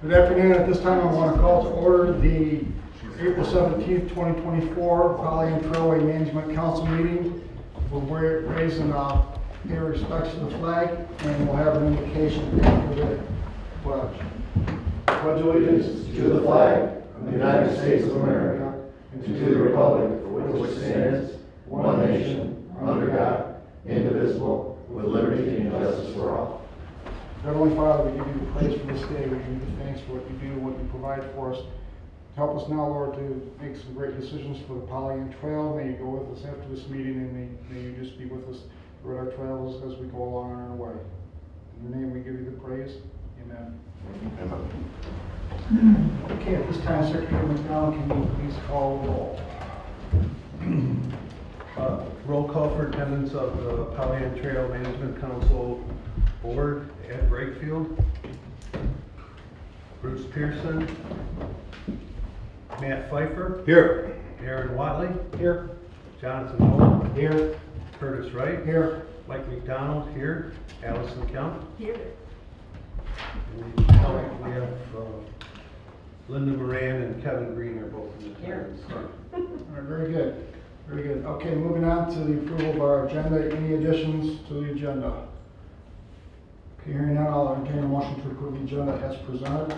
Good afternoon. At this time, I want to call to order the April 17th, 2024 Pollyant Trailway Management Council meeting. We're raising pay respects to the flag, and we'll have an invocation after the pledge. Pledge allegiance to the flag of the United States of America and to the republic for which it stands, one nation, under God, indivisible, with liberty and justice for all. Heavenly Father, we give you the praise for this day. We give you the thanks for what you do, what you provide for us. Help us now, Lord, to make some great decisions for the Pollyant Trail. May you go with us after this meeting, and may you just be with us throughout our travels as we go along on our way. In your name we give you the praise. Amen. Okay, at this time, Secretary McDonald, can you please call the roll? Roll call for attendance of the Pollyant Trail Management Council Board: Ed Brakefield, Bruce Pearson, Matt Pfeiffer, Here. Aaron Watley, Here. Jonathan Noel, Here. Curtis Wright, Here. Mike McDonald here, Allison Kemp. Here. And we have Linda Moran and Kevin Green are both in attendance. All right, very good. Very good. Okay, moving on to the approval of our agenda. Any additions to the agenda? Okay, hearing none, I'll entertain a motion to approve the agenda as presented.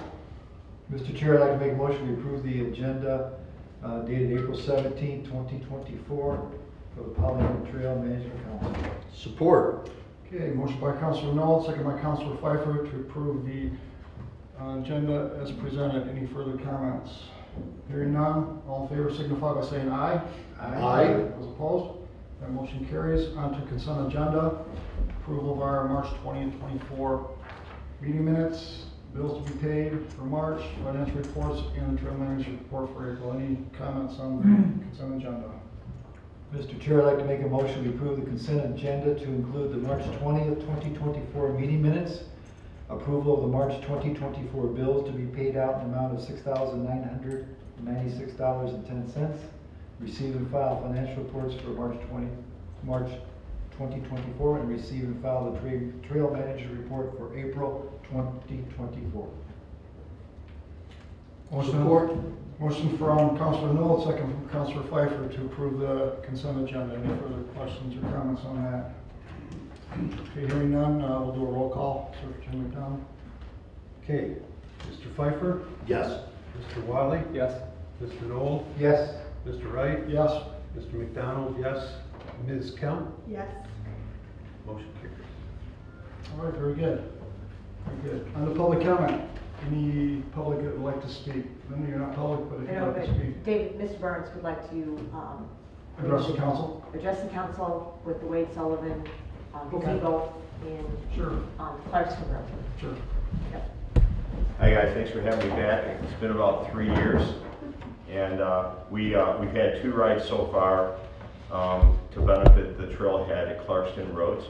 Mr. Chair, I'd like to make a motion to approve the agenda dated April 17, 2024 for the Pollyant Trail Management Council. Support. Okay, motion by Councilor Knoll, second by Councilor Pfeiffer to approve the agenda as presented. Any further comments? Hearing none, all in favor signify by saying aye. Aye. Those opposed? That motion carries. On to consent agenda. Approval of our March 20th, 24 meeting minutes, bills to be paid for March, financial reports, and the trail manager report for April. Any comments on the consent agenda? Mr. Chair, I'd like to make a motion to approve the consent agenda to include the March 20th, 2024 meeting minutes, approval of the March 2024 bills to be paid out in the amount of $6,996.10, receive and file financial reports for March 2024, and receive and file the trail manager report for April 2024. Support. Motion from Councilor Knoll, second from Councilor Pfeiffer to approve the consent agenda. Any further questions or comments on that? Okay, hearing none, we'll do a roll call. Secretary McDonald. Okay, Mr. Pfeiffer, Yes. Mr. Watley, Yes. Mr. Noel, Yes. Mr. Wright, Yes. Mr. McDonald, yes. Ms. Kemp, Yes. motion carries. All right, very good. Very good. On the public comment, any public that would like to speak? Linda, you're not public, but if I you'd know, like to but speak, David, Mr. Burns would like to address the council. address the council with the Wade Sullivan gazebo in Sure, Clarkston Road. sure. Yep. Hi guys, thanks for having me back. It's been about 3 years, and we've had 2 rides so far to benefit the trailhead at Clarkston Roads,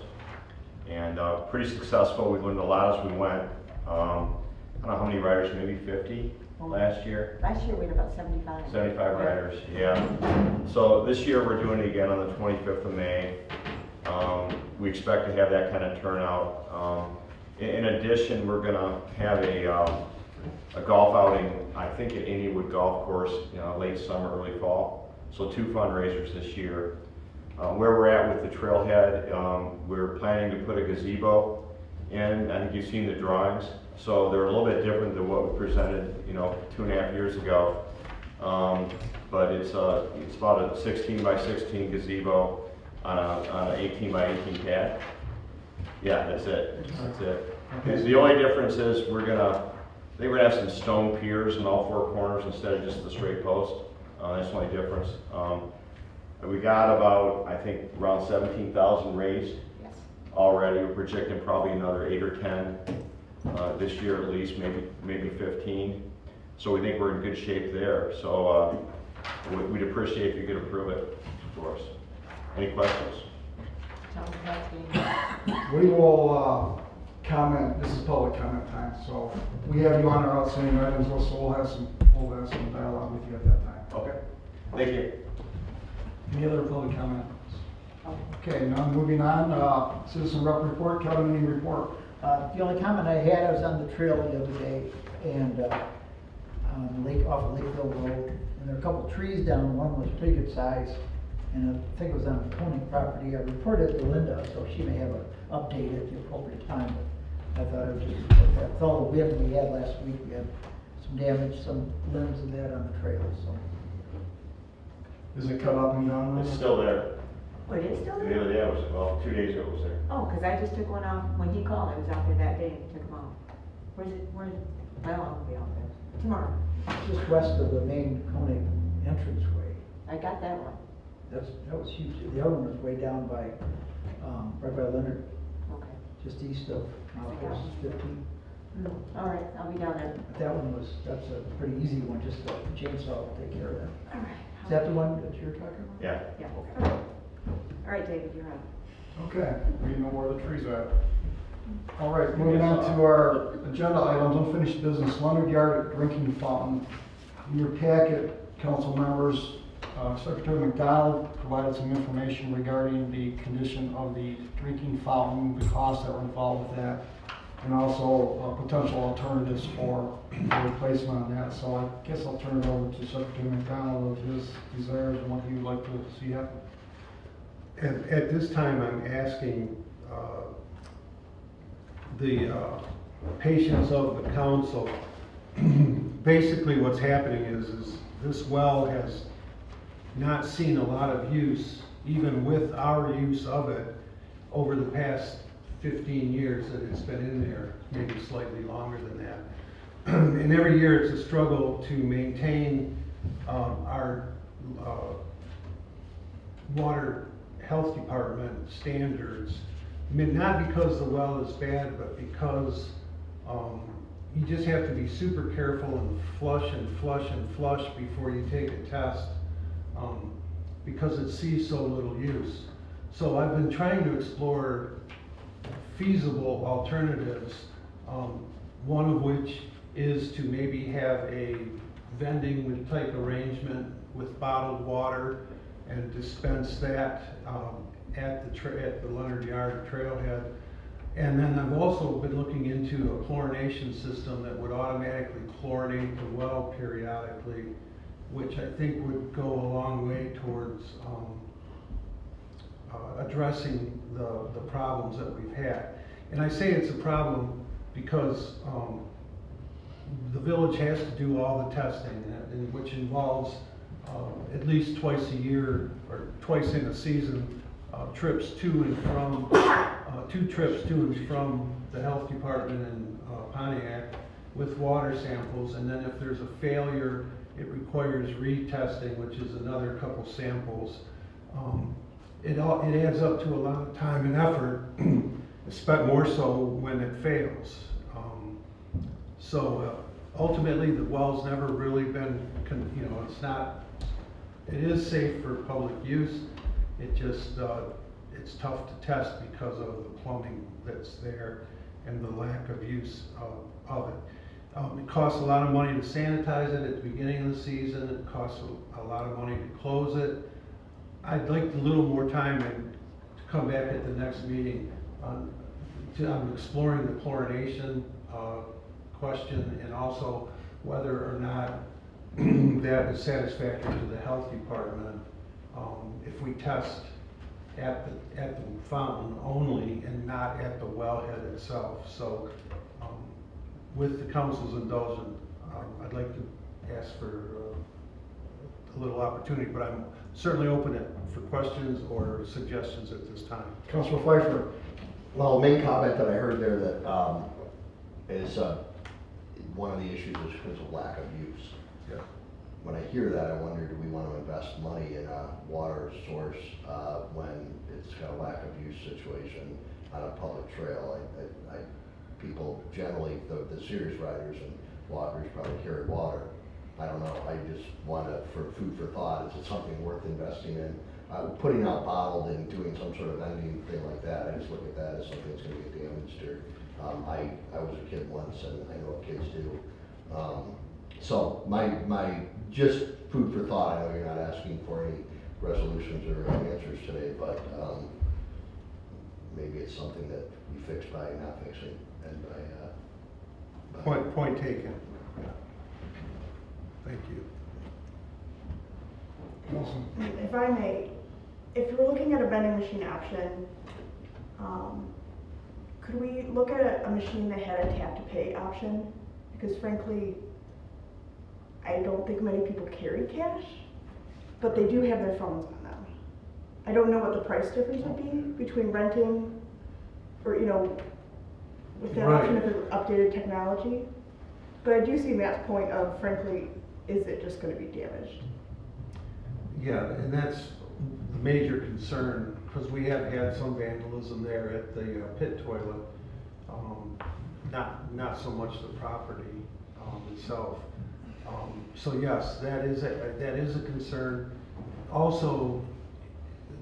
and pretty successful. We learned a lot as we went. I don't know how many riders, maybe 50 last year. Last year we had about 75. 75 riders, yeah. So this year we're doing it again on the 25th of May. We expect to have that kind of turnout. In addition, we're gonna have a golf outing, I think at Indywood Golf Course, late summer, early fall. So 2 fundraisers this year. Where we're at with the trailhead, we're planning to put a gazebo in. I think you've seen the drawings. So they're a little bit different than what we presented, 2.5 years ago. But it's about a 16 by 16 gazebo on an 18 by 18 pad. Yeah, that's it. That's it. Okay. The only difference is we're gonna have some stone piers in all 4 corners instead of just the straight post. That's the only difference. We got about, I think, around 17,000 raised Yes. already. We're projecting probably another 8 or 10 this year at least, maybe 15. So we think we're in good shape there. So we'd appreciate if you could approve it for us. Any questions? Tell them that's being- We will comment, this is public comment time, so we have you on our outstanding items list, so we'll have some dialogue with you at that time. Okay. Thank you. Any other public comments? Oh. Okay, now moving on, citizen rep report. Kevin, any report? The only comment I had, I was on the trail the other day, and, on Lake, off of Lakeville Road. And there are a couple trees down, one was pretty good size, and I think it was on the Koenig property. I reported it to Linda, so she may have an update at the appropriate time. But I thought I would just, with all the wind we had last week, we had some damage, some limbs and that on the trail, so. Is it cut up and down now? It's still there. Wait, it's still The there? other day, it was, well, 2 days ago it was there. Oh, because I just took one off, when he called, I was out there that day and took him off. Where's it, well, I'll be out there tomorrow. It's just west of the main Koenig entranceway. I got that one. That was huge. The other one was way down by, right by Leonard, Okay. just east of, Post 15. All right, I'll be down there. But that one was, that's a pretty easy one, just a chainsaw will take care of that. All right. Is that the one that you're talking about? Yeah. Yeah. Okay. All right, David, you're up. Okay, we know where the tree's at. All right, moving on to our agenda items, unfinished business, Leonard Yard drinking fountain. In your packet, council members, Secretary McDonald provided some information regarding the condition of the drinking fountain, the costs that were involved with that, and also potential alternatives for replacement on that. So I guess I'll turn it over to Secretary McDonald of his desires and what he would like to see happen. At this time, I'm asking the patience of the council. Basically, what's happening is this well has not seen a lot of use, even with our use of it, over the past 15 years that it's been in there, maybe slightly longer than that. And every year it's a struggle to maintain our water health department standards. I mean, not because the well is bad, but because you just have to be super careful and flush and flush and flush before you take a test, because it sees so little use. So I've been trying to explore feasible alternatives, one of which is to maybe have a vending type arrangement with bottled water and dispense that at the Leonard Yard trailhead. And then I've also been looking into a chlorination system that would automatically chlorinate the well periodically, which I think would go a long way towards addressing the problems that we've had. And I say it's a problem because the village has to do all the testing, which involves at least twice a year or twice in a season, trips to and from, 2 trips to and from the health department in Pontiac with water samples. And then if there's a failure, it requires retesting, which is another couple samples. It adds up to a lot of time and effort, especially more so when it fails. So ultimately, the well's never really been, it is safe for public use. It just, it's tough to test because of the plumbing that's there and the lack of use of it. It costs a lot of money to sanitize it at the beginning of the season. It costs a lot of money to close it. I'd like a little more time and to come back at the next meeting on exploring the chlorination question, and also whether or not that is satisfactory to the health department if we test at the fountain only and not at the wellhead itself. So with the council's indulgence, I'd like to ask for a little opportunity, but I'm certainly open for questions or suggestions at this time. Councilor Pfeiffer. Well, the main comment that I heard there that is one of the issues is because of lack of use. Yeah. When I hear that, I wonder, do we want to invest money in a water source when it's got a lack of use situation on a public trail? People generally, the serious riders and walkers probably carry water. I don't know, I just want to, for food for thought, is it something worth investing in? Putting out bottled and doing some sort of vending thing like that, I just look at that as something that's going to get damaged. Or I was a kid once, and I know what kids do. So my just food for thought. I know you're not asking for any resolutions or any answers today, but maybe it's something that you fix by not fixing and by. Point taken. Thank you. Nelson? If I may, if you're looking at a vending machine option, could we look at a machine that had a tap to pay option? Because frankly, I don't think many people carry cash, but they do have their phones on them. I don't know what the price difference would be between renting or, with that option Right. if it's updated technology. But I do see Matt's point of, frankly, is it just gonna be damaged? Yeah, and that's the major concern, because we have had some vandalism there at the pit toilet. Not so much the property itself. So yes, that is a concern. Also,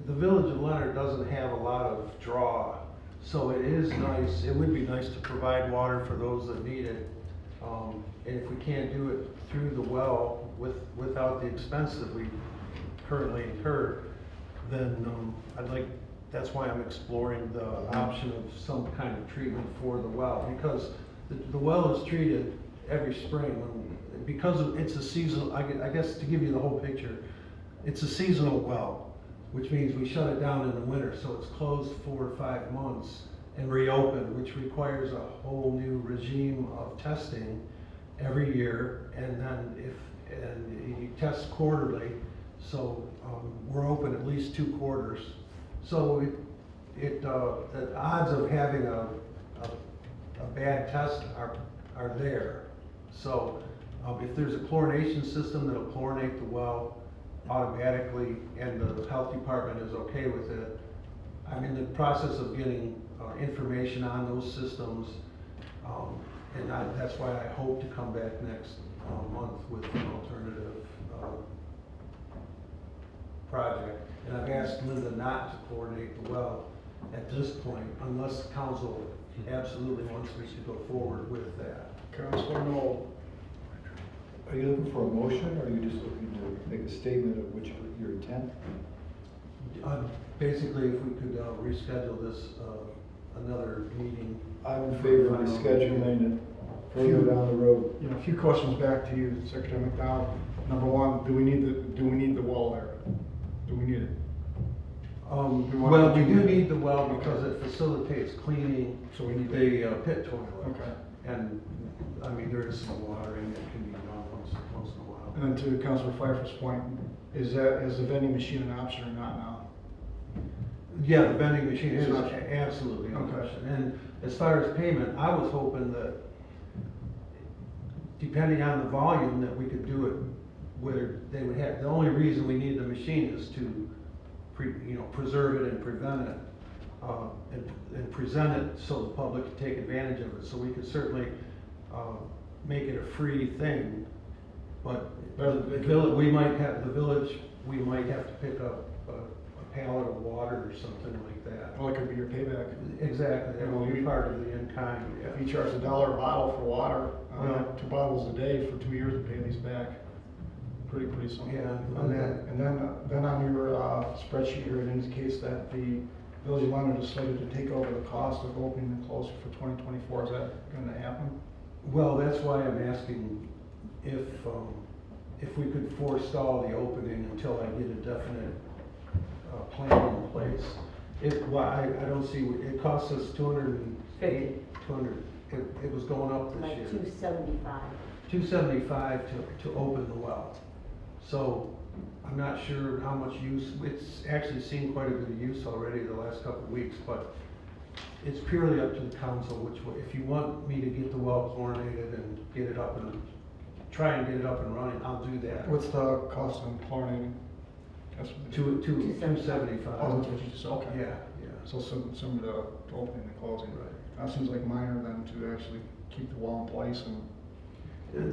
the Village of Leonard doesn't have a lot of draw, so it would be nice to provide water for those that need it. And if we can't do it through the well without the expense that we currently incur, then that's why I'm exploring the option of some kind of treatment for the well, because the well is treated every spring, because it's a seasonal, I guess to give you the whole picture, it's a seasonal well, which means we shut it down in the winter, so it's closed 4 or 5 months and reopened, which requires a whole new regime of testing every year, and then you test quarterly, so we're open at least 2 quarters. So the odds of having a bad test are there. So if there's a chlorination system that'll chlorinate the well automatically, and the health department is okay with it, I'm in the process of getting information on those systems, and that's why I hope to come back next month with an alternative project. And I've asked Linda not to chlorinate the well at this point, unless council absolutely wants me to go forward with that. Councilor Knoll? Are you looking for a motion, or are you just looking to make a statement of which your intent? Basically, if we could reschedule this, another meeting. I'm in favor of rescheduling it further down the road. A few questions back to you, Secretary McDonald. Number one, do we need the well there? Do we need it? Well, we do need the well because it facilitates cleaning So we need the pit toilet. Okay. And, I mean, there is some water in that can be done once in a while. And then to Councilor Pfeiffer's point, is the vending machine an option or not now? Yeah, the vending machine is It's an option. absolutely an Okay. option. And as far as payment, I was hoping that, depending on the volume, that we could do it where they would have, the only reason we need the machine is to preserve it and prevent it, and present it so the public can take advantage of it. So we could certainly make it a free thing, but the village, we might have to pick up a pallet of water or something like that. Well, it could be your payback. Exactly, that will be part of the in-kind, If yeah. you charge $1 a bottle for water, Yeah. 2 bottles a day for 2 years and pay these back, pretty simple. Yeah, And then on your spreadsheet here, it indicates that the Village of Leonard is slated to take over the cost of opening and closing for 2024. Is that going to happen? Well, that's why I'm asking if we could forestall the opening until I get a definite plan in place. I don't see, it costs us 200, it was going up this Like year. 275. 275 to open the well. So I'm not sure how much use, it's actually seen quite a bit of use already the last couple of weeks, but it's purely up to the council which way. If you want me to get the well chlorinated and try and get it up and running, I'll do that. What's the cost of chlorinating? That's what they- 275. Oh, that's what you just, okay. Yeah, yeah. So similar to opening and closing. That seems like minor then to actually keep the well in place and,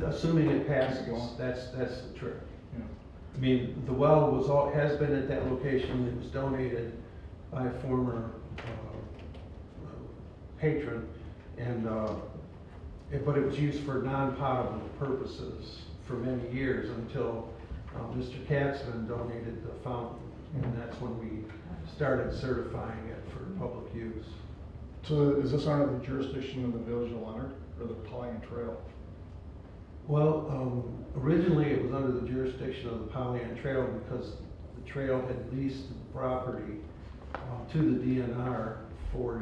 Assuming it passes, Keep it going. that's the trick. you know. I mean, the well has been at that location. It was donated by a former patron, and but it was used for non-potable purposes for many years until Mr. Katzman donated the fountain, and that's when we started certifying it for public use. So is this under the jurisdiction of the Village of Leonard or the Pollyant Trail? Well, originally it was under the jurisdiction of the Pollyant Trail because the trail had leased the property to the DNR for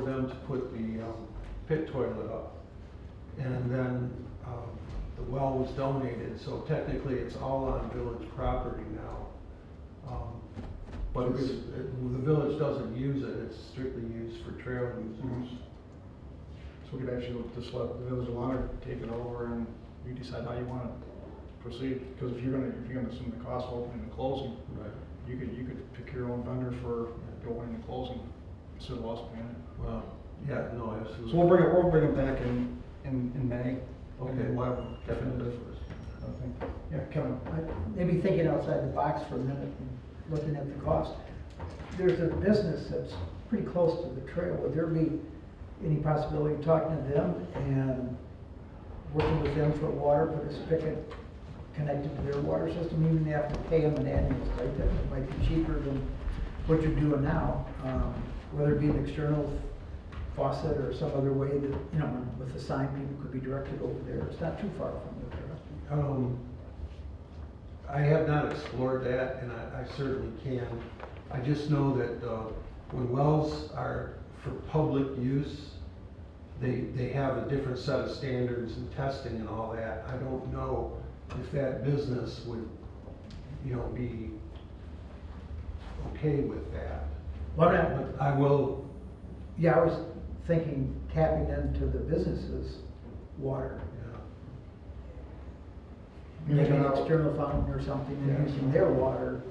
them to put the pit toilet up. And then the well was donated, so technically it's all on village property now. But the village doesn't use it, it's strictly used for trail users. So we could actually just let the village of Leonard take it over and you decide how you want to proceed. Because if you're gonna assume the cost of opening and closing, Right. you could pick your own vendor for the opening and closing instead of us paying it. Well, yeah, no, absolutely. So we'll bring it back in May. Okay. And then we'll have a definitive, Definitive. I think. Yeah, Kevin. Maybe thinking outside the box for a minute and looking at the cost. There's a business that's pretty close to the trail. Would there be any possibility of talking to them and working with them for water, put a spigot connected to their water system, even if you have to pay them an annual stipend? It might be cheaper than what you're doing now, whether it be an external faucet or some other way that, you know, with the sign, people could be directed over there. It's not too far from there. I have not explored that, and I certainly can. I just know that when wells are for public use, they have a different set of standards and testing and all that. I don't know if that business would, you know, be okay with that. Well, But I will, yeah, I was thinking tapping into the businesses' water. you Maybe an Yeah. external fountain or something, and Yeah. using their water,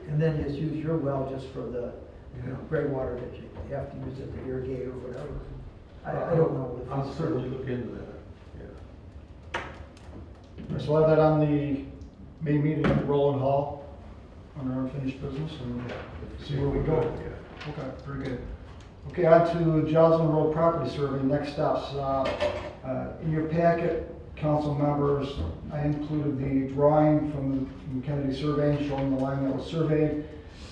and then just use your well just for the, Yeah. gray water that you have to use it to irrigate or whatever. I don't know. if I'll it's- certainly look into that, yeah. So we'll have that on the May meeting at the Roland Hall under unfinished business and see where we go. Yeah. Okay, very good. Okay, on to Joslin Road Property Survey, next steps. In your packet, council members, I included the drawing from Kennedy Surveying showing the line that was surveyed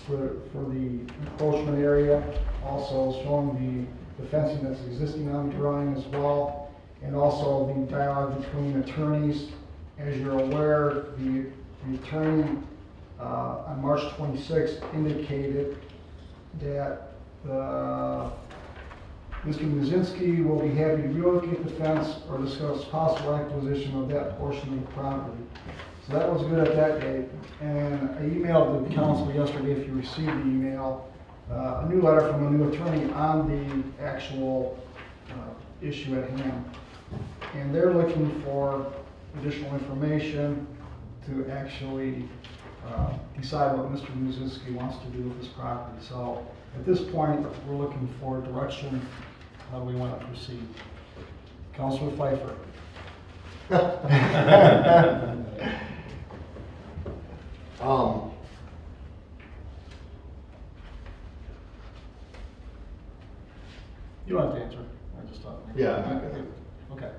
for the encroachment area. Also showing the fencing that's existing on the drawing as well. And also the dialogue between attorneys. As you're aware, the attorney on March 26th indicated that Mr. Muzinski will be happy to relocate the fence or discuss possible acquisition of that portion of the property. So that was good at that date. And I emailed the council yesterday, if you received the email, a new letter from a new attorney on the actual issue at hand. And they're looking for additional information to actually decide what Mr. Muzinski wants to do with this property. So at this point, we're looking for direction, how we want to proceed. Councilor Pfeiffer. You don't have to answer. I just thought. Yeah, I'm not gonna. Okay.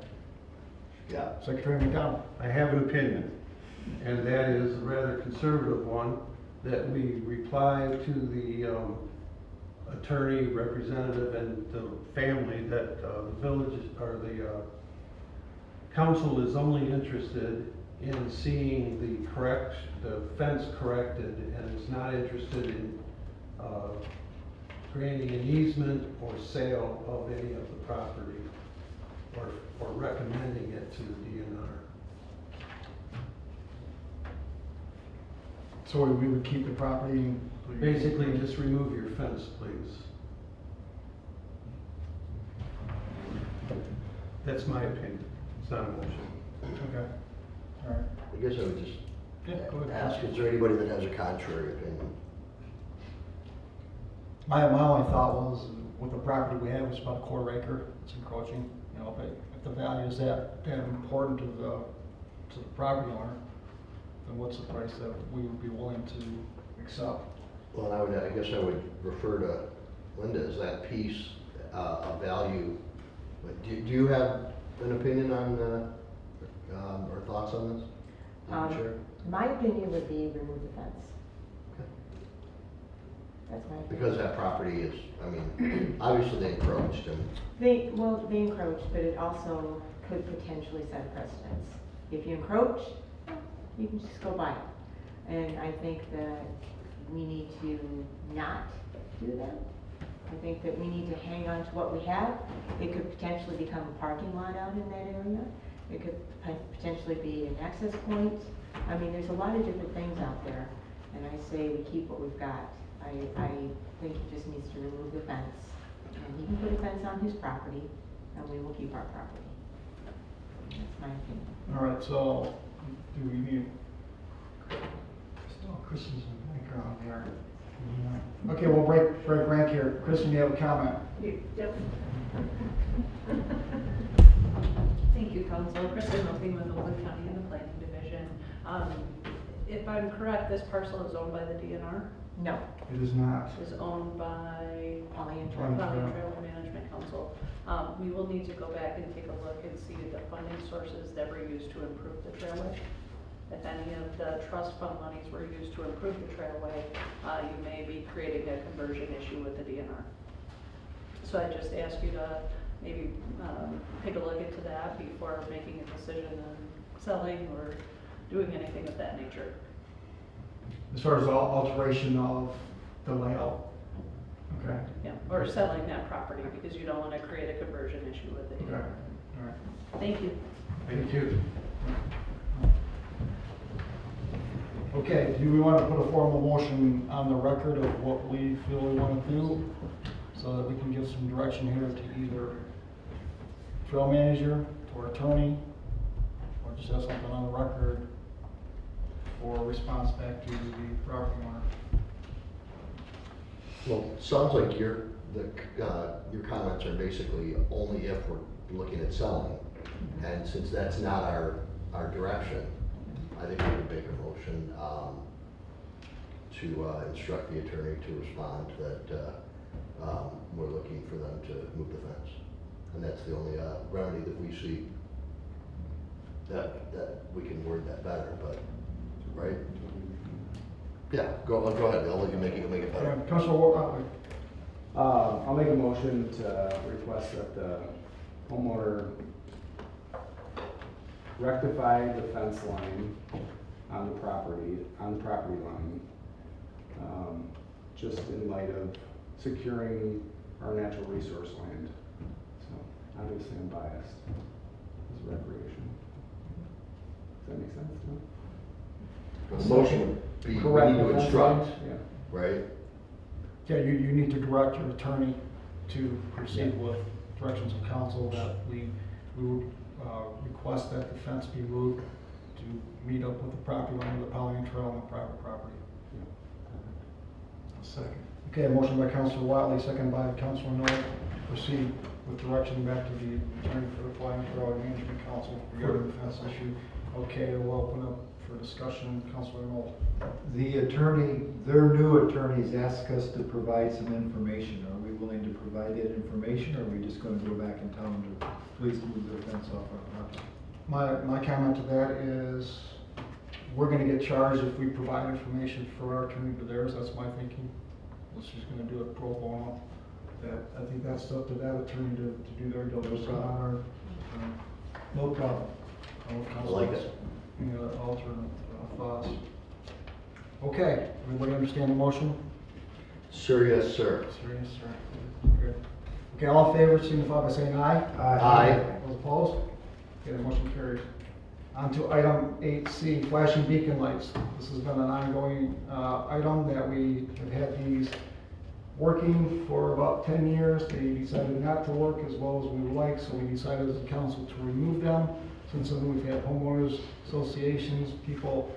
Yeah. Secretary McDonald. I have an opinion, and that is a rather conservative one, that we reply to the attorney, representative, and the family that the village, or the council is only interested in seeing the fence corrected, and is not interested in granting an easement or sale of any of the property, or recommending it to the DNR. So we would keep the property. Basically, just remove your fence, please. That's my opinion, it's not a motion. Okay. All right. I guess I would just Yeah, go ahead. ask, is there anybody that has a contrary opinion? My only thought was, with the property we have, it's about a quarter acre, it's encroaching, you know, if the value is that important to the property owner, then what's the price that we would be willing to accept? Well, I guess I would refer to Linda, is that piece of value? But do you have an opinion on, or thoughts on this? Madam Chair? My opinion would be remove the fence. Okay. That's my opinion. Because that property is, I mean, obviously they encroached and, They encroach, but it also could potentially set precedents. If you encroach, you can just go by it. And I think that we need to not do that. I think that we need to hang on to what we have. It could potentially become a parking lot out in that area. It could potentially be an access point. I mean, there's a lot of different things out there, and I say we keep what we've got. I think he just needs to remove the fence, and he can put a fence on his property, and we will keep our property. That's my opinion. All right, so, do we need, oh, Kristen's in the background here. Okay, we'll break rank here. Kristen, you have a comment? Yep. Thank you, Council. Kristen Milking with Oakland County in the Planning Division. If I'm correct, this parcel is owned by the DNR, No, It is not. is owned by Polly and Polly. Troy. Valley Trail Management Council. We will need to go back and take a look and see the funding sources that were used to improve the trailway. If any of the trust fund monies were used to improve the trailway, you may be creating a conversion issue with the DNR. So I just ask you to maybe take a look into that before making a decision on selling or doing anything of that nature. As far as alteration of the layout? Okay. Yeah, or selling that property because you don't want to create a conversion issue with it. Okay, all right. Thank you. Thank you. Okay, do we want to put a formal motion on the record of what we feel we want to do? So that we can give some direction here to either trail manager or attorney, or just have something on the record for a response back to the property owner. Well, sounds like your comments are basically only if we're looking at selling. And since that's not our direction, I think we would make a motion to instruct the attorney to respond that we're looking for them to move the fence. And that's the only remedy that we see that we can word that better, but, right? Yeah, go ahead, I'll let you make it better. Councilor Watley. I'll make a motion to request that the homeowner rectify the fence line on the property line, just in light of securing our natural resource land. So obviously I'm biased as a recreation. Does that make sense? No? The motion would be, we Correct need to the fence instruct, line? Yeah. right? Yeah, you need to direct your attorney to proceed with directions of council that we would request that the fence be moved to meet up with the property line of the Polly Trail on the private property. Second. Okay, a motion by Councilor Watley, second by Councilor Noel, to proceed with direction back to the attorney for the Polly Trail Management Council regarding the fence issue. Okay, we'll open up for discussion. Councilor Noel. The attorney, their new attorneys ask us to provide some information. Are we willing to provide that information, or are we just gonna go back and tell them to please move their fence off our property? My comment to that is, we're gonna get charged if we provide information for our attorney to theirs. That's my thinking. Let's just gonna do it pro bono. I think that's up to that attorney to do their diligence on our, no problem. I like that. Any other alternate thoughts? Okay, everybody understand the motion? Sir, yes, sir. Serious, sir? Good. Okay, all in favor, signify by saying aye. Aye. Those opposed? Okay, the motion carries. On to item 8C, flashing beacon lights. This has been an ongoing item that we have had these working for about 10 years. They decided not to work as well as we would like, so we decided as a council to remove them. Since then, we've had homeowners associations, people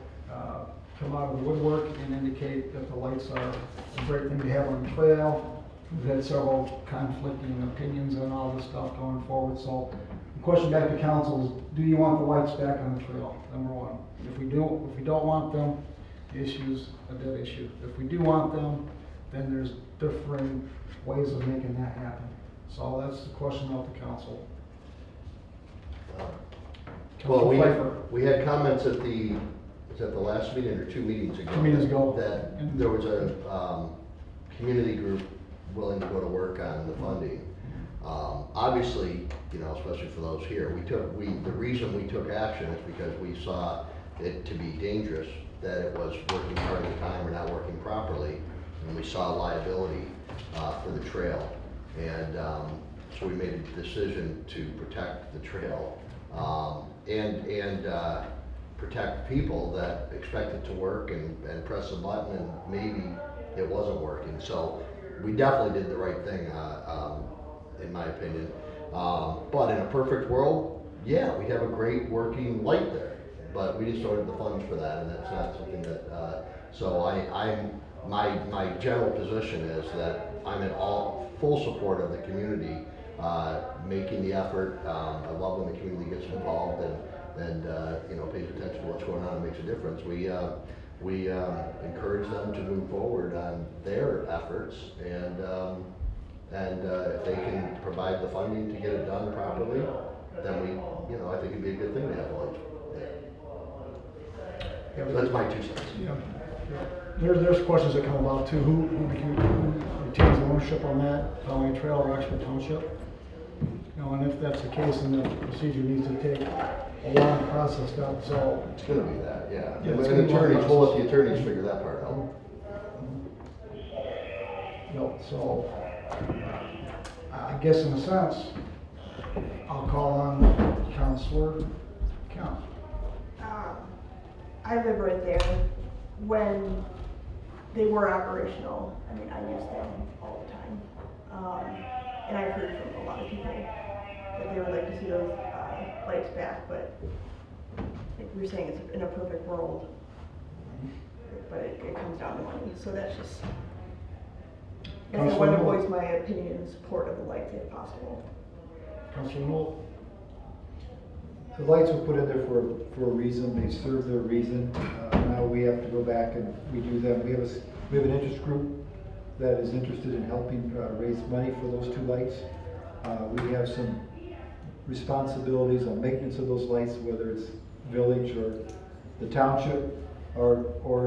come out of the woodwork and indicate that the lights are a great thing to have on the trail. We've had several conflicting opinions on all this stuff going forward, so the question back to council is, do you want the lights back on the trail, number one? If we don't want them, the issue's a dead issue. If we do want them, then there's different ways of making that happen. So that's the question of the council. Well, Councilor Pfeiffer. we had comments at the, was that the last meeting or 2 meetings ago? 2 meetings ago. That there was a community group willing to go to work on the funding. Obviously, you know, especially for those here. The reason we took action is because we saw it to be dangerous, that it was working part of the time or not working properly, and we saw liability for the trail. And so we made a decision to protect the trail and protect people that expect it to work and press a button and maybe it wasn't working. So we definitely did the right thing, in my opinion. But in a perfect world, yeah, we have a great working light there, but we just don't have the funds for that, and that's not something that, so my general position is that I'm in full support of the community, making the effort. I love when the community gets involved and you know, pays attention to what's going on and makes a difference. We encourage them to move forward on their efforts, and if they can provide the funding to get it done properly, then you know, I think it'd be a good thing to have lights there. So that's my 2 cents. Yeah. There's questions that come about too. Who retains ownership on that, Polly Trail or Oxford Township? You know, and if that's the case, then the procedure needs to take a long process to absolve. It's gonna be that, yeah. Yeah, And it's the gonna be one attorneys, we'll let process. the attorneys figure that part out. Yep, so, I guess in a sense, I'll call on Counselor Count. I live right there. When they were operational, I mean, I use them all the time. And I've heard from a lot of people that they would like to see those lights back, but like we were saying, it's in a perfect world. But it comes down to money, so that's just, I guess I want to voice my opinion in support of the lights if possible. Counselor Knoll? The lights were put in there for a reason, they serve their reason. Now we have to go back and redo them. We have an interest group that is interested in helping raise money for those 2 lights. We have some responsibilities on maintenance of those lights, whether it's village or the township or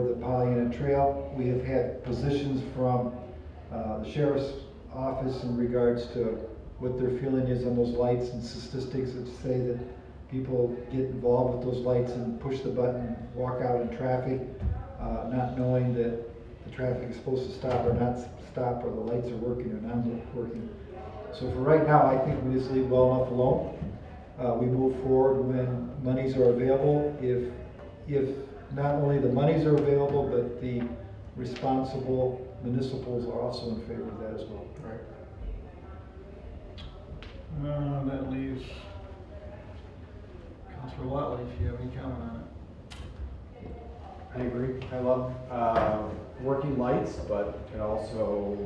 the Pollyanna Trail. We have had positions from the sheriff's office in regards to what their feeling is on those lights, and statistics that say that people get involved with those lights and push the button, walk out in traffic, not knowing that the traffic is supposed to stop or not stop, or the lights are working or not working. So for right now, I think we just leave well enough alone. We move forward when monies are available. If not only the monies are available, but the responsible municipals are also in favor of that as well. Right. That leaves Counselor Watley, if you have any comment on it. I agree. I love working lights, but it also,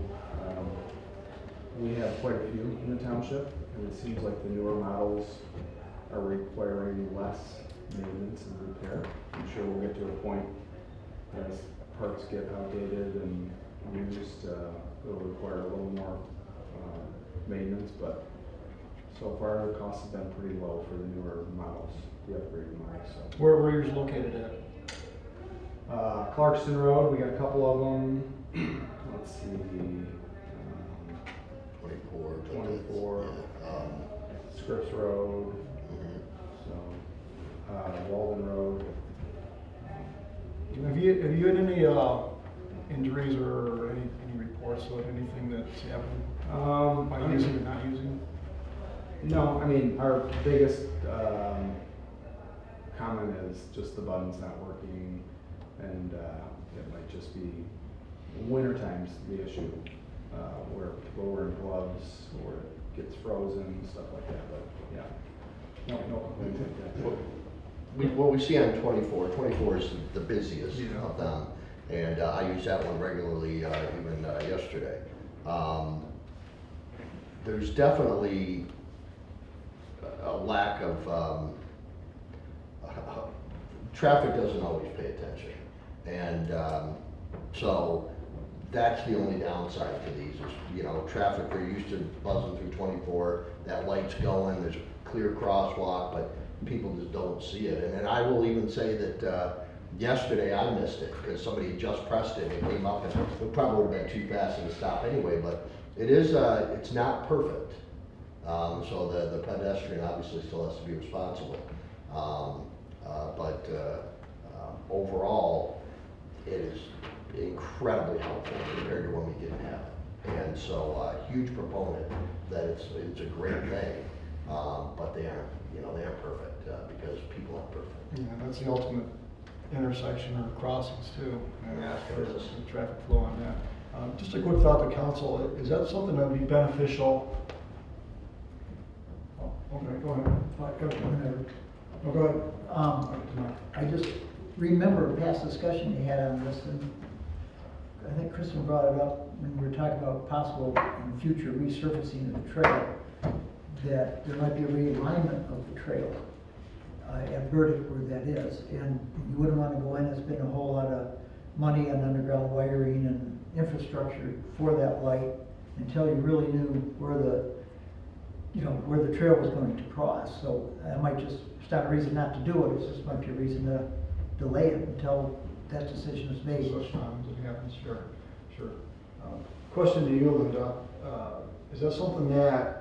we have quite a few in the township, and it seems like the newer models are requiring less maintenance and repair. I'm sure we'll get to a point as parts get outdated and used, it'll require a little more maintenance, but so far the costs have been pretty low for the newer models, the upgraded models. So. Where are yours located at? Clarkston Road, we got a couple of them. Let's see. 24. Scripps Road. So, Walden Road. Have you had any injuries or any reports of anything that's happened by using or not using? No, I mean, our biggest comment is just the button's not working, and it might just be winter time's the issue, where people are wearing gloves or it gets frozen, stuff like that, but yeah, no complaints like that. What we see on 24 is the busiest of them, and I use that one regularly, even yesterday. There's definitely a lack of, traffic doesn't always pay attention, and so that's the only downside to these is, you know, traffic, they're used to buzzing through 24, that light's going, there's a clear crosswalk, but people just don't see it. And I will even say that yesterday I missed it because somebody just pressed it and it came up, and it probably would have been too fast to stop anyway, but it is, it's not perfect. So the pedestrian obviously still has to be responsible. But overall, it is incredibly helpful compared to when we didn't have it. And so, huge proponent that it's a great thing, but they aren't perfect, because people aren't perfect. Yeah, that's the ultimate intersection or crossings too. And Yeah, for it is. the traffic flow on that. Just a quick thought to council, is that something that would be beneficial? Oh, okay, go ahead. Go ahead. Whenever. Oh, go ahead. I just remember a past discussion we had on this, and I think Kristen brought it up when we were talking about possible in the future resurfacing of the trail, that there might be a realignment of the trail at Burdick where that is, and you wouldn't want to go in and spend a whole lot of money on underground wiring and infrastructure for that light until you really knew where the trail was going to cross. So that might just, it's not a reason not to do it, it's just might be a reason to delay it until that decision is made. Such times it happens, sure. Question to you, Linda, is that something that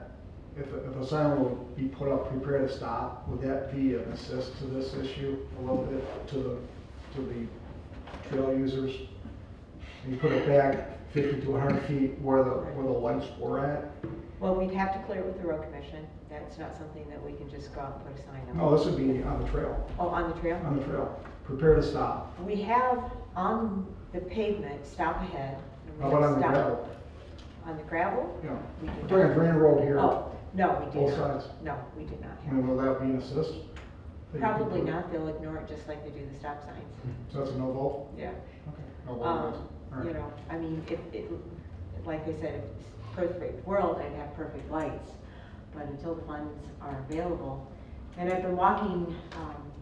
if a sign will be put up, prepare to stop, would that be an assist to this issue a little bit to the trail users? You put it back 50 to 100 feet where the lights were at? Well, we'd have to clear it with the road commission. That's not something that we can just go out and put a sign up. No, this would be on the trail. Oh, on the trail? On the trail. Prepare to stop. We have on the pavement, stop ahead. and we How about have on the stop. gravel? On the gravel? Yeah. We do We're talking not. Grand Road here. Oh, no, we do Both not. sides. No, we did not I have. mean, will that be an assist? That you can Probably put- not. They'll ignore it just like they do the stop signs. So that's a no vote? Yeah. Okay. No vote, guys. All right. You know, I mean, if it, like I said, if it's perfect world, I'd have perfect lights. But until the funds are available, and I've been walking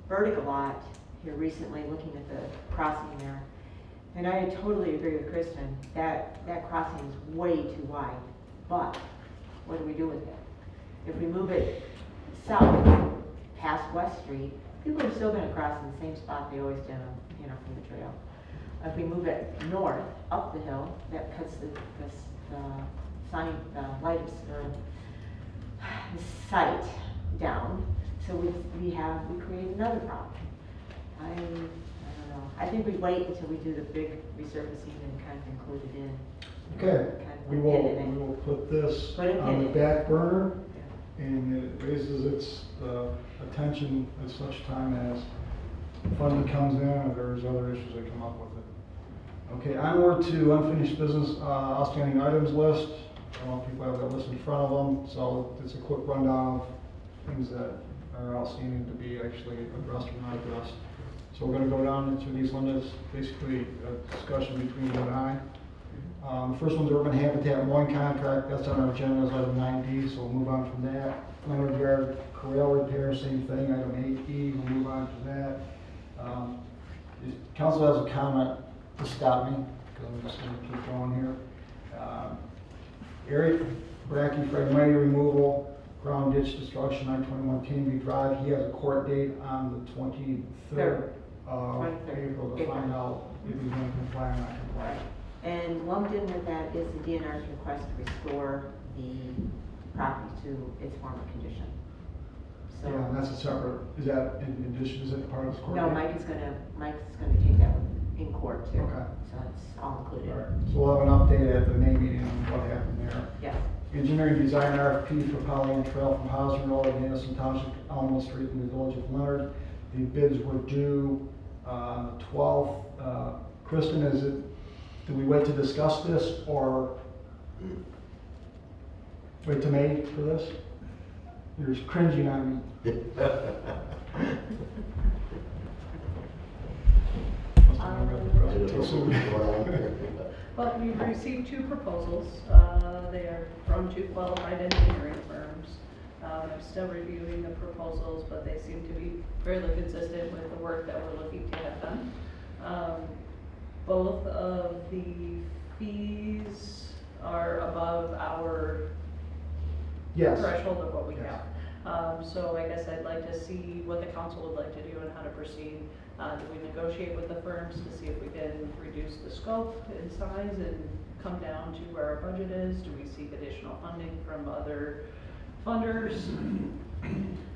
Burdick a lot here recently, looking at the crossing there. And I totally agree with Kristen, that crossing is way too wide. But what do we do with it? If we move it south past West Street, people are still gonna cross in the same spot they always did on, from the trail. If we move it north, up the hill, that cuts the sign, the lights, or the site down, so we create another problem. I don't know, I think we wait until we do the big resurfacing and kind of include it in. Okay, Kind of we put will, it in. we will put this Put it on the in. back burner, Yeah. and it raises its attention at such time as funding comes in, or there's other issues that come up with it. Okay, onward to unfinished business, outstanding items list. I don't know if people have that list in front of them, so it's a quick rundown of things that are outstanding to be actually addressed or not addressed. So we're gonna go down into these, Linda's basically a discussion between you and I. The first one's Urban Habitat mowing contract, that's on our agenda as item 9D, so we'll move on from that. Leonard Yard corral repair, same thing, item 8E, we'll move on to that. If council has a comment to stop me, because I'm just gonna keep going here. Eric Brackey, fragmity removal, ground ditch destruction, 921 Canby Drive, he has a court date on the 23rd of 23rd. April to find out if he's gonna comply or not comply. And lumped in with that is the DNR's request to restore the property to its former condition. So, Yeah, and that's a separate, is that in addition, is it part of this court? no, date? Mike is gonna take that one in court too. Okay. So it's all included. All right, so we'll have an update at the May meeting on what happened there. Yes. Engineering design RFP for Pollyant Trail from Hauser Road, Madison Township, Alamo Street in the village of Leonard. The bids were due on the 12th. Kristen, do we wait to discuss this or wait to May for this? You're cringing on me. Must have not read the presentation. Well, we've received two proposals. They are from two qualified engineering firms. I'm still reviewing the proposals, but they seem to be fairly consistent with the work that we're looking to have done. Both of the fees are above our Yes. threshold of what we Yes. have. So I guess I'd like to see what the council would like to do and how to proceed. Do we negotiate with the firms to see if we can reduce the scope and size and come down to where our budget is? Do we seek additional funding from other Funders,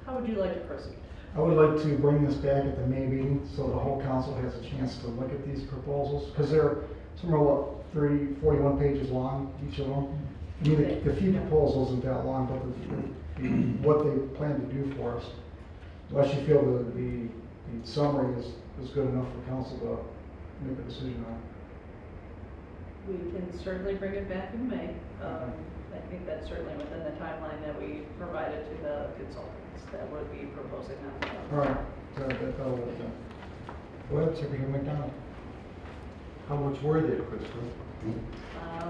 how would you like to proceed? I would like to bring this back at the May meeting so the whole council has a chance to look at these proposals, because they're, some are what, 30, 41 pages long, each of them. I mean, the fee proposal isn't that long, but what they plan to do for us. Do I actually feel the summary is good enough for council to make a decision on? We can certainly bring it back in May. I think that's certainly within the timeline that we provided to the consultants that would be proposing that. All right, that'll work then. Go ahead, Secretary McDonald. How much were they, Krista?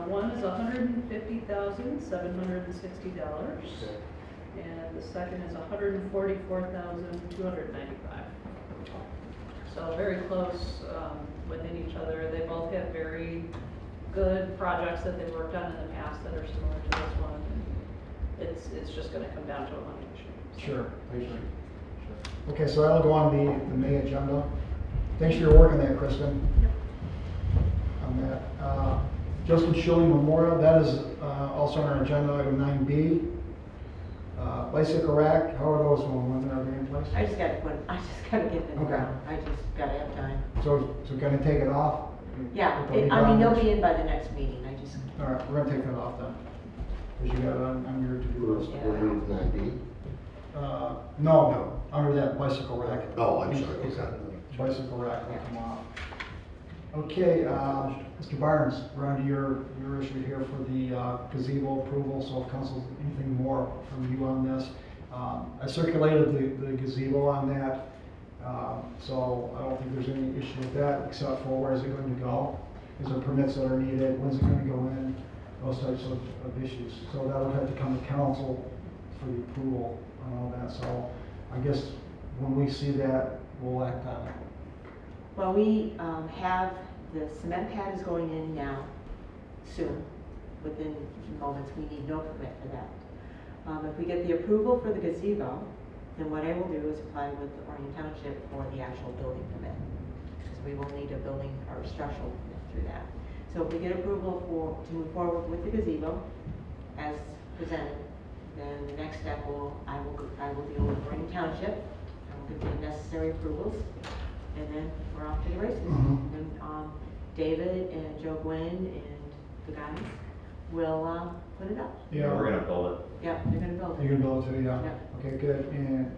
One is $150,760, and the second is $144,295. So very close within each other. They both have very good projects that they've worked on in the past that are similar to this one. It's just going to come down to a money issue. So. Sure. Okay, so that'll go on the May agenda. Thanks for your work on that, Kristen. On that. Justin Schilling Memorial, that is also on our agenda, item 9B. Bicycle rack, how are those going? When are they in place? I just gotta get them Okay. down. I just gotta have time. So gonna take it off? Yeah, They'll be I mean, gone they'll next- be in by the next meeting. I just, All right, we're gonna take that off then. Because you got it on your to-do list. We're moving to 9B? No, under that bicycle rack. Oh, I'm sorry, okay. Bicycle rack will come off. Okay, Mr. Barnes, we're on to your issue here for the gazebo approval, so if council, anything more from you on this? I circulated the gazebo on that, so I don't think there's any issue with that, except for where is it going to go? Is there permits that are needed, when's it gonna go in, those types of issues. So that'll have to come to council for the approval on all that, so I guess when we see that, we'll act on it. well, we have, the cement pad is going in now, soon, within moments. We need no permit for that. If we get the approval for the gazebo, then what I will do is apply with Orion Township for the actual building permit. Because we will need a building or structural permit through that. So if we get approval to move forward with the gazebo as presented, then the next step I will deal with Orion Township. I will get the necessary approvals, and then we're off to the races. Mhm. And David and Joe Gwynn and the guys will put it up. Yeah, We're gonna build it. Yeah, they're gonna build it. you're gonna build it too, yeah. Yeah. Okay, good. And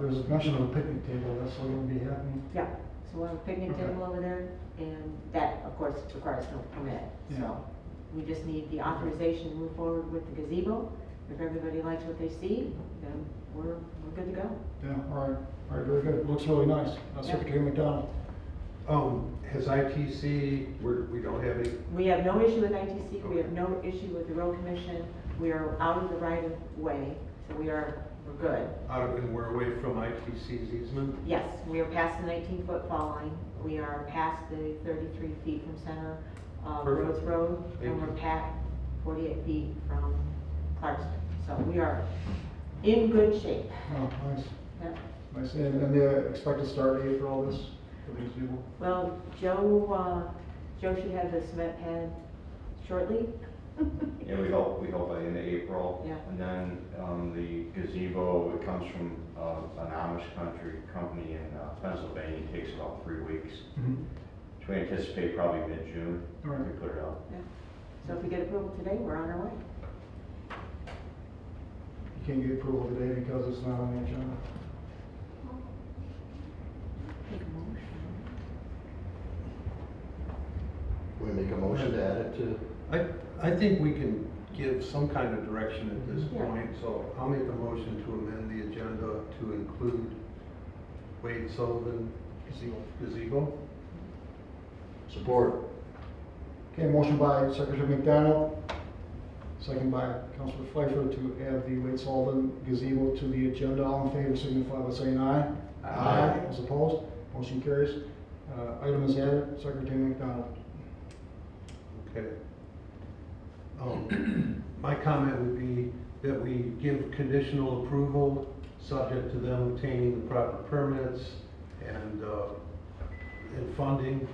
there's mention of a picnic table, that's still gonna be happening. Yeah, so we'll have a picnic Okay. table over there, and that, of course, requires no permit. Yeah. So we just need the authorization to move forward with the gazebo. If everybody likes what they see, then we're good to go. Yeah, all right, very good. Looks really nice. Secretary McDonald. Has ITC, we don't have any, We have no issue with ITC, we have no issue with the road commission, we are out of the right of way, so we're good. and we're away from ITC's easement? Yes, we are past the 19-foot fall line, we are past the 33 feet from center of Perfect. Rhodes Road, Thank and we're you. past 48 feet from Clarkston. So we are in good shape. Oh, nice, Yeah. nice. And the expected start date for all this, for these people? Well, Joe should have the cement pad shortly. Yeah, we hope by the end of April. Yeah. And then, the gazebo, it comes from, an Amish company in Pennsylvania, it takes about 3 weeks. So we anticipate probably mid-June, All right. we put it out. Yeah. So if we get approval today, we're on our way. You can't get approval today because it's not on the agenda. We make a motion to add it to, I think we can give some kind of direction at this Yeah. point, so I'll make a motion to amend the agenda to include Wade Sullivan gazebo. support. Okay, motion by Secretary McDonald, second by Councilor Pfeiffer to add the Wade Sullivan gazebo to the agenda. All in favor signify by saying aye. Aye. Those opposed, motion carries. Item is added, Secretary McDonald. Okay. My comment would be that we give conditional approval, subject to them obtaining the proper permits and funding,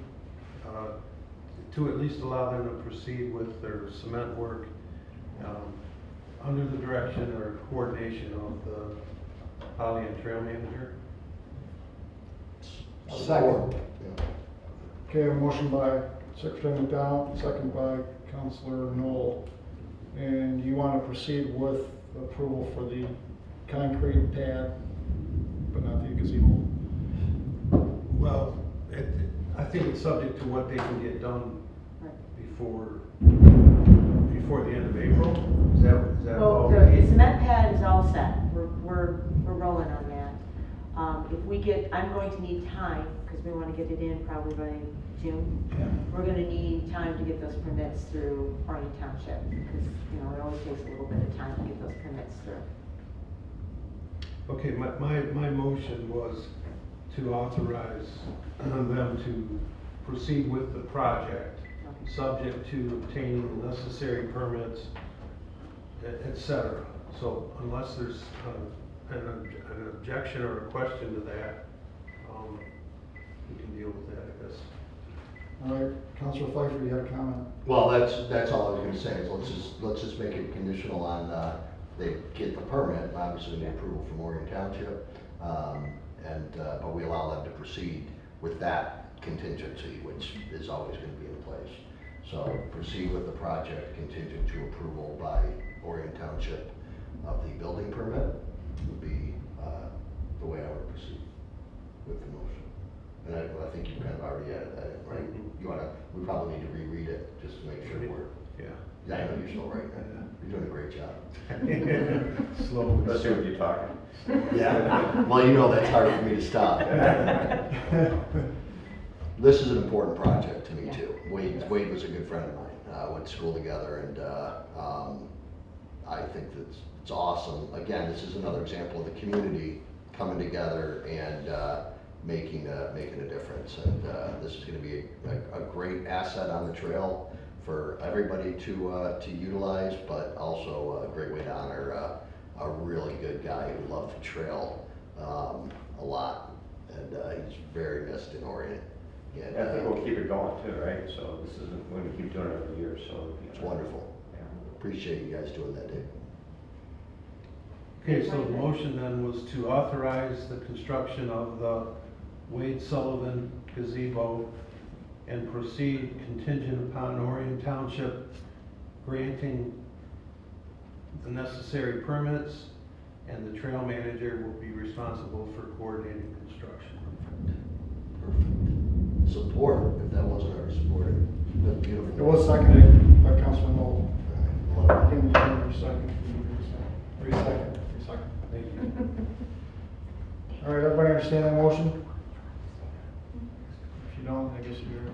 to at least allow them to proceed with their cement work. under the direction or coordination of the Polly and Trail Manager. Second. Yeah. Okay, a motion by Secretary McDonald, second by Counselor Knoll. And you want to proceed with approval for the concrete pad, but not the gazebo? Well, I think it's subject to what they can get done Right. before the end of April. Is that Well, all? the cement pad is all set, we're rolling on that. If we get, I'm going to need time, because we want to get it in probably by June. Yeah. We're gonna need time to get those permits through Orion Township, because, you know, it always takes a little bit of time to get those permits through. Okay, my motion was to authorize them to proceed with the project, Okay. subject to obtaining the necessary permits, et cetera. So unless there's an objection or a question to that, we can deal with that, I guess. All right, Counselor Pfeiffer, you had a comment? Well, that's all I was gonna say, is let's just make it conditional on, they get the permit, obviously the approval from Orion Township, but we allow them to proceed with that contingency, which is always gonna be in place. So proceed with the project contingent to approval by Orion Township of the building permit would be, the way I would proceed with the motion. And I think you kind of already added that in, right? We probably need to reread it, just to make sure we're, Yeah. yeah, I know you're still right, you're doing a great job. Slow. Let's see what you're talking. Yeah, well, you know that's hard for me to stop. This is an important project to me too. Wade was a good friend of mine, went to school together, and I think that it's awesome. Again, this is another example of the community coming together and making a difference. And this is gonna be a great asset on the trail for everybody to utilize, but also a great way to honor a really good guy who loved the trail a lot, and he's very missed in Orion. And, I think we'll keep it going too, right? So this isn't, we're gonna keep doing it every year, so. it's wonderful. Yeah. Appreciate you guys doing that, Dave. Okay, so the motion then was to authorize the construction of the Wade Sullivan gazebo and proceed contingent upon Orion Township granting the necessary permits, and the trail manager will be responsible for coordinating construction. Perfect. Support, if that wasn't already supported. That's beautiful. It was seconded by Counselor Knoll. All right, Can you give your second? Second. Thank you. All right, everybody understand that motion? If you don't, I guess you're.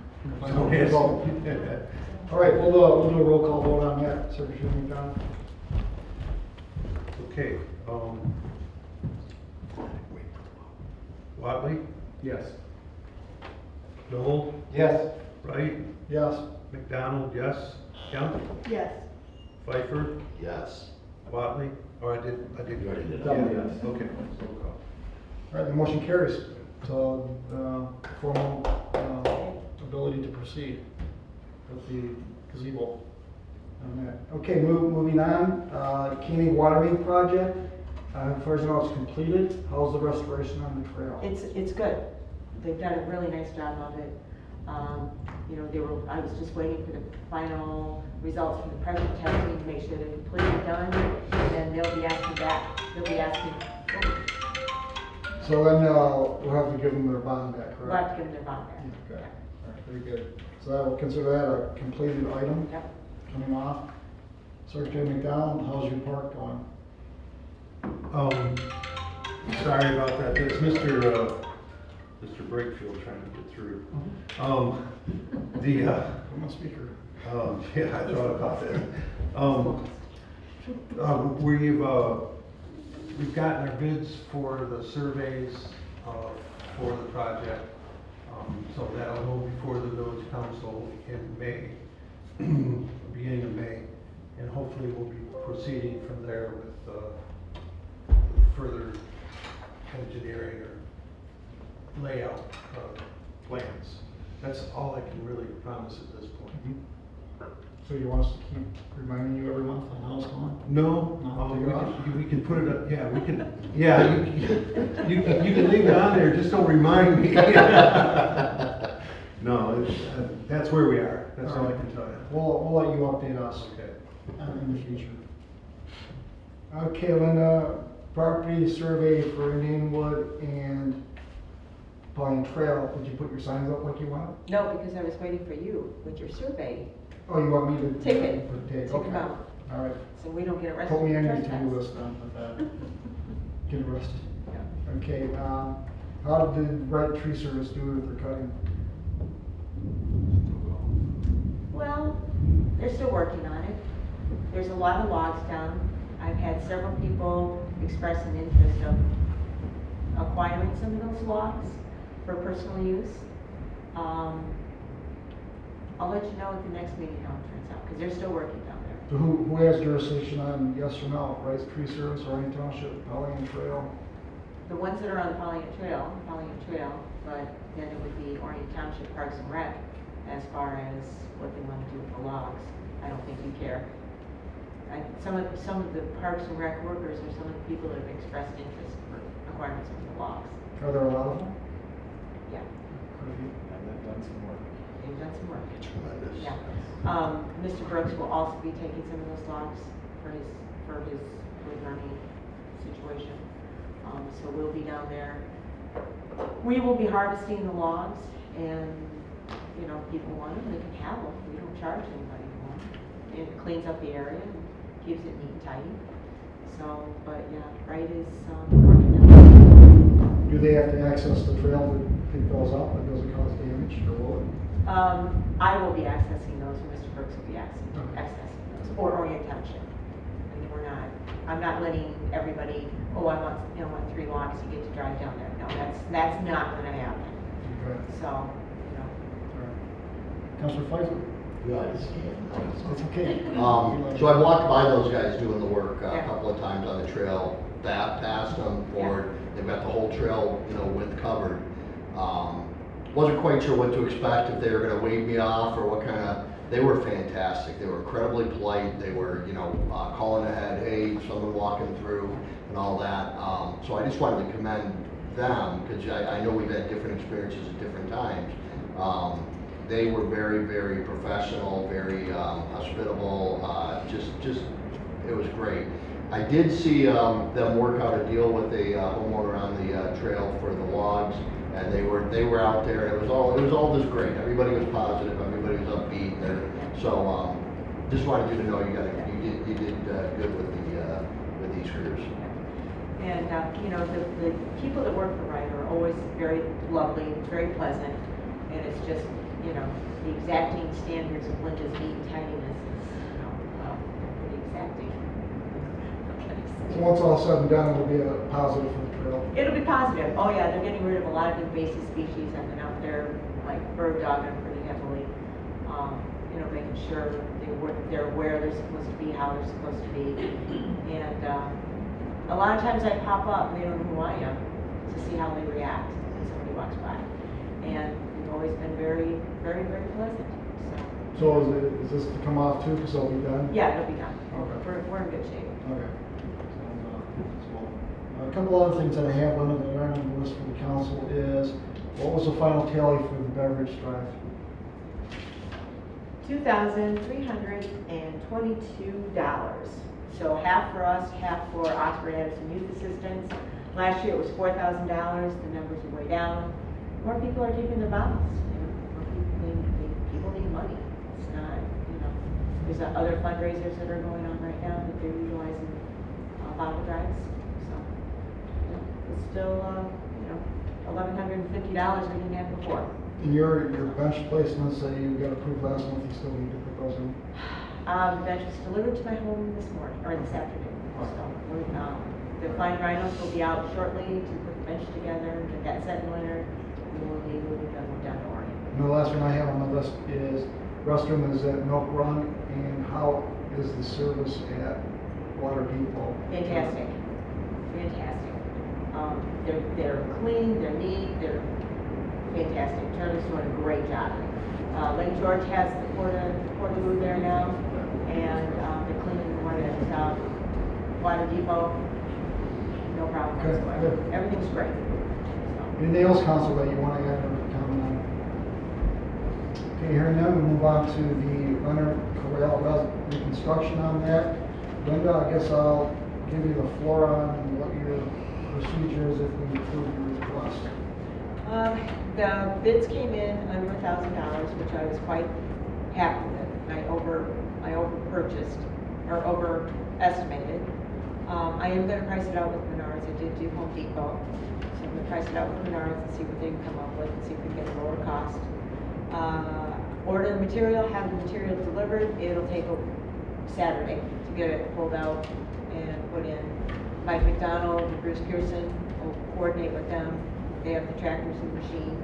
All right, we'll do a roll call vote on that, Secretary McDonald. Okay, Watley, Yes. Noel, Yes. Wright, Yes. McDonald, yes. Kemp, Yes. Pfeiffer, yes. Watley, or I did. You already did Yeah, that. yes, okay. Roll call. All right, the motion carries. So, formal ability to proceed with the gazebo on that. Okay, moving on, Koenig Water Main Project. As far as I know, it's completed. How's the restoration on the trail? It's good. They've done a really nice job of it. You know, I was just waiting for the final results from the present testing to make sure they're completely done, and then they'll be asking, So then, we'll have to give them their bond back, we'll correct? have to give them their bond back. Okay, all right, very good. So I will consider that a completed item Yep. coming off. Secretary McDonald, how's your park going? Sorry about that, that's Mr. Brakefield trying to get through. I'm a speaker. Yeah, I thought about that. We've gotten our bids for the surveys, for the project. So that'll go before the village council in May, beginning of May. And hopefully we'll be proceeding from there with, further engineering or layout, plans. That's all I can really promise at this point. So you want us to keep reminding you every month on how it's going? No, No, take it off? we can put it up, yeah, we can, yeah, you can leave it on there, just don't remind me. No, it's, that's where we are, that's all I can tell you. We'll let you update us Okay. in the future. Okay, Linda, property survey for Indianwood and Pine Trail, did you put your signs up like you wanted? No, because I was waiting for you with your survey. Oh, you want me to? Take it. Take, Take okay. them out. All right, So we don't get arrested. put me for on your trespass. to-do list then with that. Get arrested. Yeah. Okay, how did Wright Tree Service do with their cutting? Well, they're still working on it. There's a lot of logs down. I've had several people express an interest of acquiring some of those logs for personal use. I'll let you know at the next meeting how it turns out, because they're still working down there. So who has jurisdiction on yes or no, Wright Tree Service, Orion Township, Pollyant Trail? The ones that are on Pollyant Trail, but then it would be Orion Township Parks and Rec as far as what they want to do with the logs. I don't think you care. Some of the Parks and Rec workers are some of the people that have expressed interest for acquiring some of the logs. Are there a lot of them? Yeah, And they've done some work. they've done some work. Tremendous. Yeah. Mr. Brooks will also be taking some of those logs for his learning situation. So we'll be down there. We will be harvesting the logs, and, you know, if people want them, they can have them. We don't charge anybody for them. It cleans up the area and keeps it neat and tidy. So, but yeah, Wright is, working down there. Do they have to access the trail to pick those up? It doesn't cause damage or what? I will be accessing those, and Mr. Brooks will be accessing Okay. those, or Orion Township. I mean, I'm not letting everybody, oh, I want 3 logs, you get to drive down there. No, that's not gonna happen. Okay. So, you know, Councilor Pfeiffer? It's okay. So I walked by those guys doing the work a Yeah. couple of times on the trail, back past them, forward. They've got the whole trail, width covered. Wasn't quite sure what to expect, if they were gonna wave me off or what kind of, they were fantastic. They were incredibly polite. They were, calling ahead, hey, someone walking through and all that. So I just wanted to commend them, because I know we've had different experiences at different times. They were very, very professional, very hospitable, just, it was great. I did see them work out a deal with a homeowner on the trail for the logs, and they were out there, and it was all just great. Everybody was positive, everybody was upbeat, so just wanted you to know you did good with these crews. and, the people that work for Wright are always very lovely, very pleasant, and it's just, the exacting standards of Linda's neat and tidiness is, well, pretty exacting. So once all said and done, it'll be a positive for the trail. It'll be positive. Oh yeah, they're getting rid of a lot of invasive species. I've been out there, like bird dogging pretty heavily. Making sure they're where they're supposed to be, how they're supposed to be. And a lot of times I pop up, and they don't know who I am, to see how they react when somebody walks by. And we've always been very, very, very pleasant. So is this to come off too, because it'll be done? Yeah, it'll be done. Okay. We're in good shape. Okay. A couple other things that I have on the item list for the council is, what was the final tally for the beverage drive? $2,322. So half for us, half for Oxford Addison Youth Assistance. Last year it was $4,000. The numbers are way down. More people are keeping their bottles. People need money. It's not, there's other fundraisers that are going on right now that they're utilizing bottle drives. So, it's still, $1,150 we didn't have before. And your bench placements that you got approved last month, you still need to put those in? The bench was delivered to my home this morning, or this afternoon. So, the fine rhinos will be out shortly to put the bench together, get that set in winter, and we'll be moving down to Orion. And the last one I have on my list is, restroom is at Milk Run, and how is the service at Water Depot? Fantastic. They're clean, they're neat, they're fantastic. Charlie's doing a great job. Lake George has the portaloo there now, and they're cleaning the one at Water Depot. No problem Okay, whatsoever. good. Everything's great. So, Anything else, Council, that you want to add or comment on? Okay, hearing none, we move on to the Leonard Corral reconstruction on that. Linda, I guess I'll give you the floor on what your procedure is if we approve your request. The bids came in under $1,000, which I was quite happy with. I over purchased or overestimated. I am going to price it out with Menards. I did do Home Depot, so I'm going to price it out with Menards and see what they can come up with and see if we can get a lower cost. Order the material, have the material delivered. It'll take a Saturday to get it pulled out and put in. Mike McDonald and Bruce Pearson will coordinate with them. They have the tractors and machine.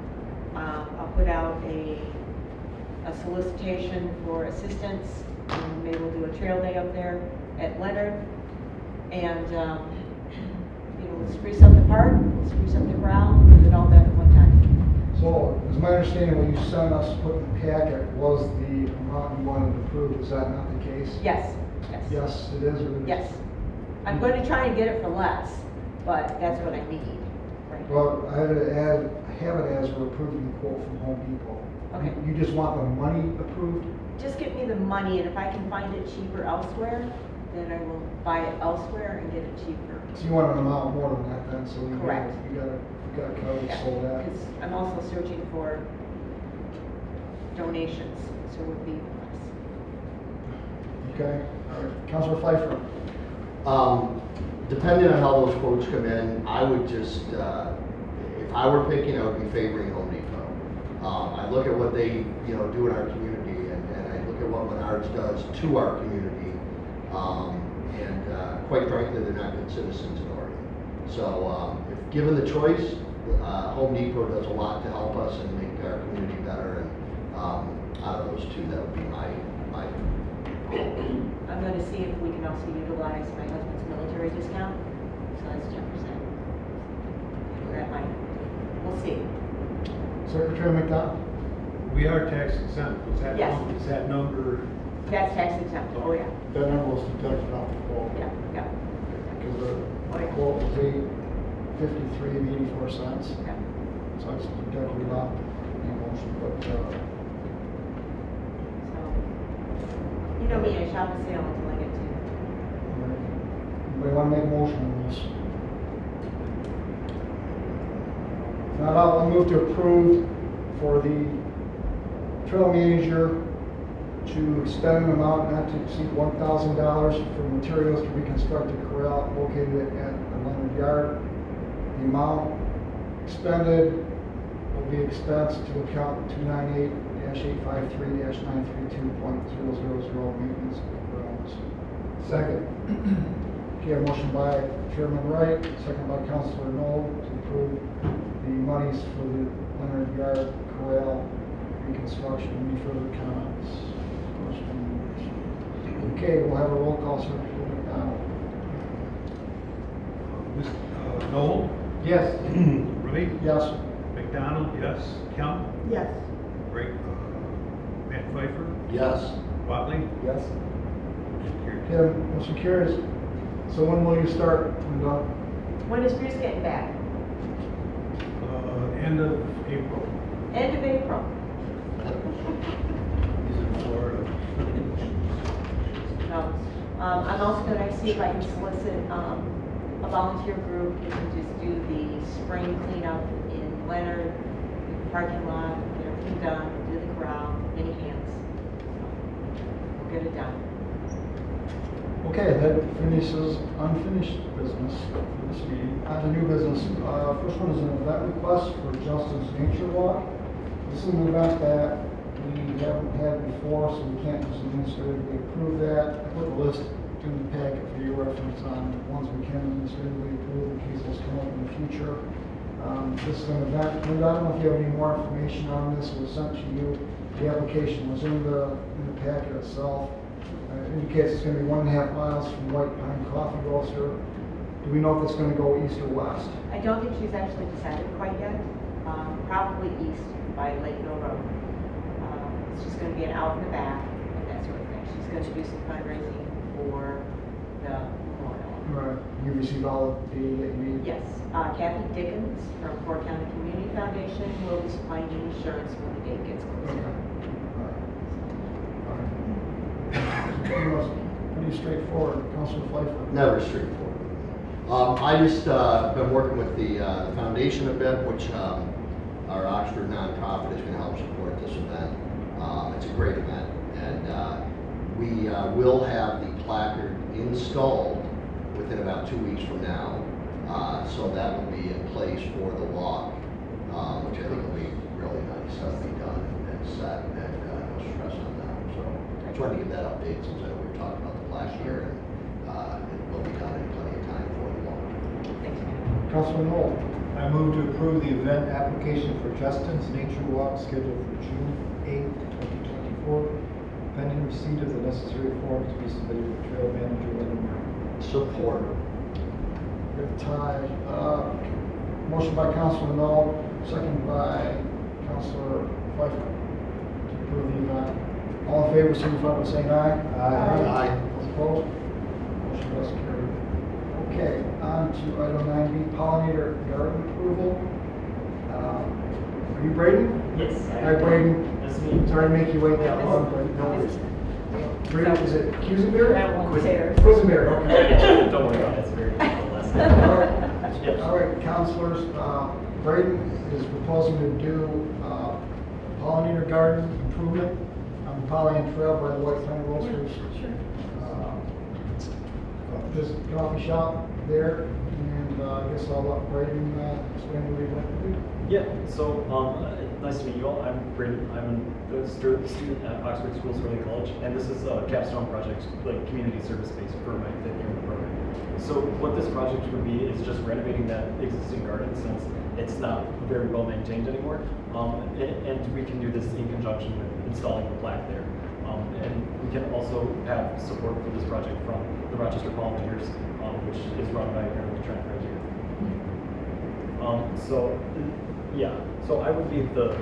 I'll put out a solicitation for assistance, and maybe we'll do a trail day up there at Leonard. And, we'll spruce up the park, we'll spruce up the corral, get it all done at one time. So, is my understanding what you sent us, put in the packet, was the amount you wanted approved, is that not the case? Yes, yes. Yes, it is, or it is? Yes. I'm going to try and get it for less, but that's what I need, right? Well, I have it as we're approving the quote from Home Depot. Okay. You just want the money approved? Just give me the money, and if I can find it cheaper elsewhere, then I will buy it elsewhere and get it cheaper. So you want an amount more than that then, so you Correct. gotta cover, so that. Because I'm also searching for donations, so it would be less. Okay, all right. Councilor Pfeiffer. Depending on how those quotes come in, I would just, if I were picking, I would be favoring Home Depot. I look at what they, do in our community, and I look at what Menards does to our community. Quite frankly, they're not good citizens in Oregon. So, if given the choice, Home Depot does a lot to help us and make our community better, and out of those two, that would be my I'm going to see if we can also utilize my husband's military discount, so that's 10%. That might, we'll see. Secretary McDonald. We are tax exempt. Yes. Is that number? That's tax exempt, oh yeah, That number was deducted off the quote. yeah, yeah, Because the Oh, yeah. quote was $8.53 yeah. so I just deducted it off the motion, but, So, you know me, I shop and sale until I get to it. anybody want to make a motion on this? Now, I'll move to approve for the trail manager to expend an amount not to exceed $1,000 for materials to reconstruct a corral located at the Leonard Yard. The amount expended will be expensed to account 298-853-932.000 maintenance of grounds. Second. Okay, a motion by Chairman Wright, second by Councilor Knoll to approve the monies for the Leonard Yard Corral reconstruction. Any further comments? Okay, we'll have a roll call, sir. McDonald. Noel? Yes. Wright? Yes. McDonald, yes. Count? Yes. Great. Matt Pfeiffer? yes. Watley? Yes. Motion carried. Okay, motion carries. So when will you start, Linda? When is Bruce getting back? End of April. End of April. He's in Florida. No. I'm also going to see if I can solicit a volunteer group who can just do the spring cleanup in Leonard, the parking lot, get everything done, do the corral, many hands. We'll get it done. Okay, that finishes unfinished business for this meeting. On to new business. First one is an event request for Justin's Nature Walk. This is an event that we haven't had before, so we can't just administratively approve that. I put the list in the packet for your reference on the ones we can administratively approve in case those come up in the future. This is an event, Linda, I don't know if you have any more information on this. It was sent to you. The application was in the packet itself. Indicates it's going to be 1.5 miles from White Pine Coffee Roaster. Do we know if it's going to go east or west? I don't think she's actually decided quite yet. probably east by Lakeville Road. It's just gonna be an out in the back and that sort of thing. She's gonna do some fundraising for the memorial. Right. You receive all the data that you need? Yes, Kathy Dickens from Fort County Community Foundation will be supplying the insurance when the date gets Okay. closer. Pretty straightforward, Councilor Pfeiffer. Never straightforward. I just, been working with the foundation a bit, which, our Oxford nonprofit is gonna help support this event. It's a great event, and, we, will have the placard installed within about 2 weeks from now. So that will be in place for the walk, which I think will be really nice. That'll be done and set, and, no stress on that. So I tried to get that update since I know we were talking about the last year, and, it will be done in plenty of time for the walk. Thanks, Mayor. Councilman Knoll. I move to approve the event application for Justin's Nature Walk scheduled for June 8th, 2024, pending receipt of the necessary forms to be submitted to Trail Manager Linda Martin. Support. Good tie. Motion by Councilor Knoll, second by Councilor Pfeiffer to approve the event. All in favor, signify by saying aye. Aye. Those opposed? Motion does carry. Okay, on to item 9B, pollinator garden approval. Are you Braden? Yes. Hi, Braden. That's me. Sorry to make you wait that long, but no. Braden, is it Cusenberry? I won't say her. Cusenberry, okay. Don't worry about it, it's a very difficult lesson. All right. Yes. All right, councilors, Braden is proposing to do pollinator garden improvement on the Pollyant Trail by the White Pine Roasters. This coffee shop there, and I guess I'll let Braden explain what he'd like to do. Yeah, so, nice to meet you all. I'm Braden. I'm a student at Oxford School Early College, and this is a capstone project, like community service space for my fifth year in the program. So what this project would be is just renovating that existing garden since it's not very well maintained anymore. And we can do this in conjunction with installing the plaque there. And we can also have support for this project from the Rochester Volunteers, which is run by Marilyn Trent right here. So I would be the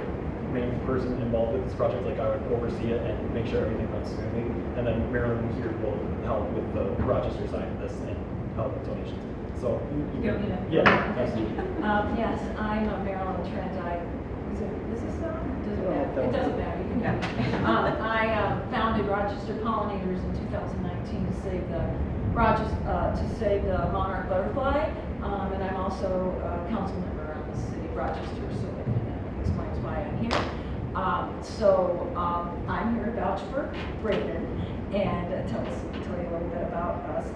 main person involved with this project. Like I would oversee it and make sure everything runs smoothly. And then Marilyn here will help with the Rochester side of this and help with donations. So You want me to? yeah, absolutely. Yes, I'm Marilyn Trent. Does this sound? Doesn't matter. It doesn't matter. You can hear me. I founded Rochester Pollinators in 2019 to save the monarch butterfly, and I'm also a council member on the city of Rochester, so that kind of explains why I'm here. I'm here to vouch for Braden and tell you a little bit about us.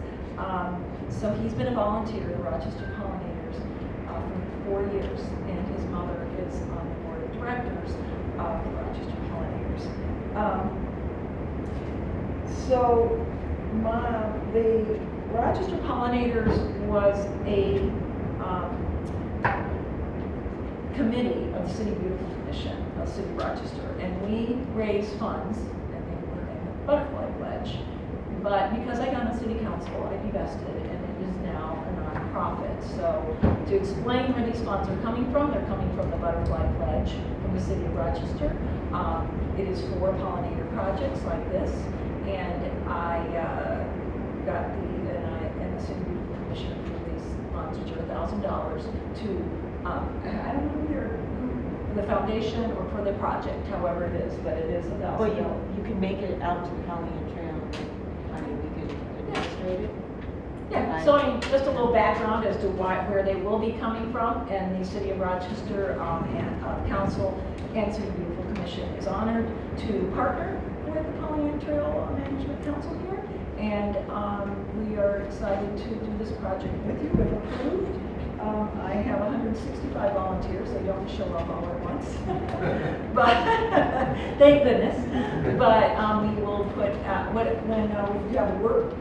So he's been a volunteer at the Rochester Pollinators for 4 years, and his mother is on the board of directors of the Rochester Pollinators. The Rochester Pollinators was a committee of the City Beautiful Commission of the City of Rochester, and we raise funds, and they were in the Butterfly Pledge. But because I got on city council, I divested, and it is now a nonprofit. So to explain where these funds are coming from, they're coming from the Butterfly Pledge from the City of Rochester. It is for pollinator projects like this, and I got the City Beautiful Commission approved these funds, which are $1,000 to I don't know who the foundation or for the project, however it is, but it is $1,000. Well, you can make it out to the Pollyant Trail. I mean, we could administrate it. Yeah, so I mean, just a little background as to where they will be coming from, and the City of Rochester and Council and City Beautiful Commission is honored to partner with the Pollyant Trail Management Council here, and we are excited to do this project with you if approved. I have 165 volunteers. They don't show up all at once, but thank goodness. But we will put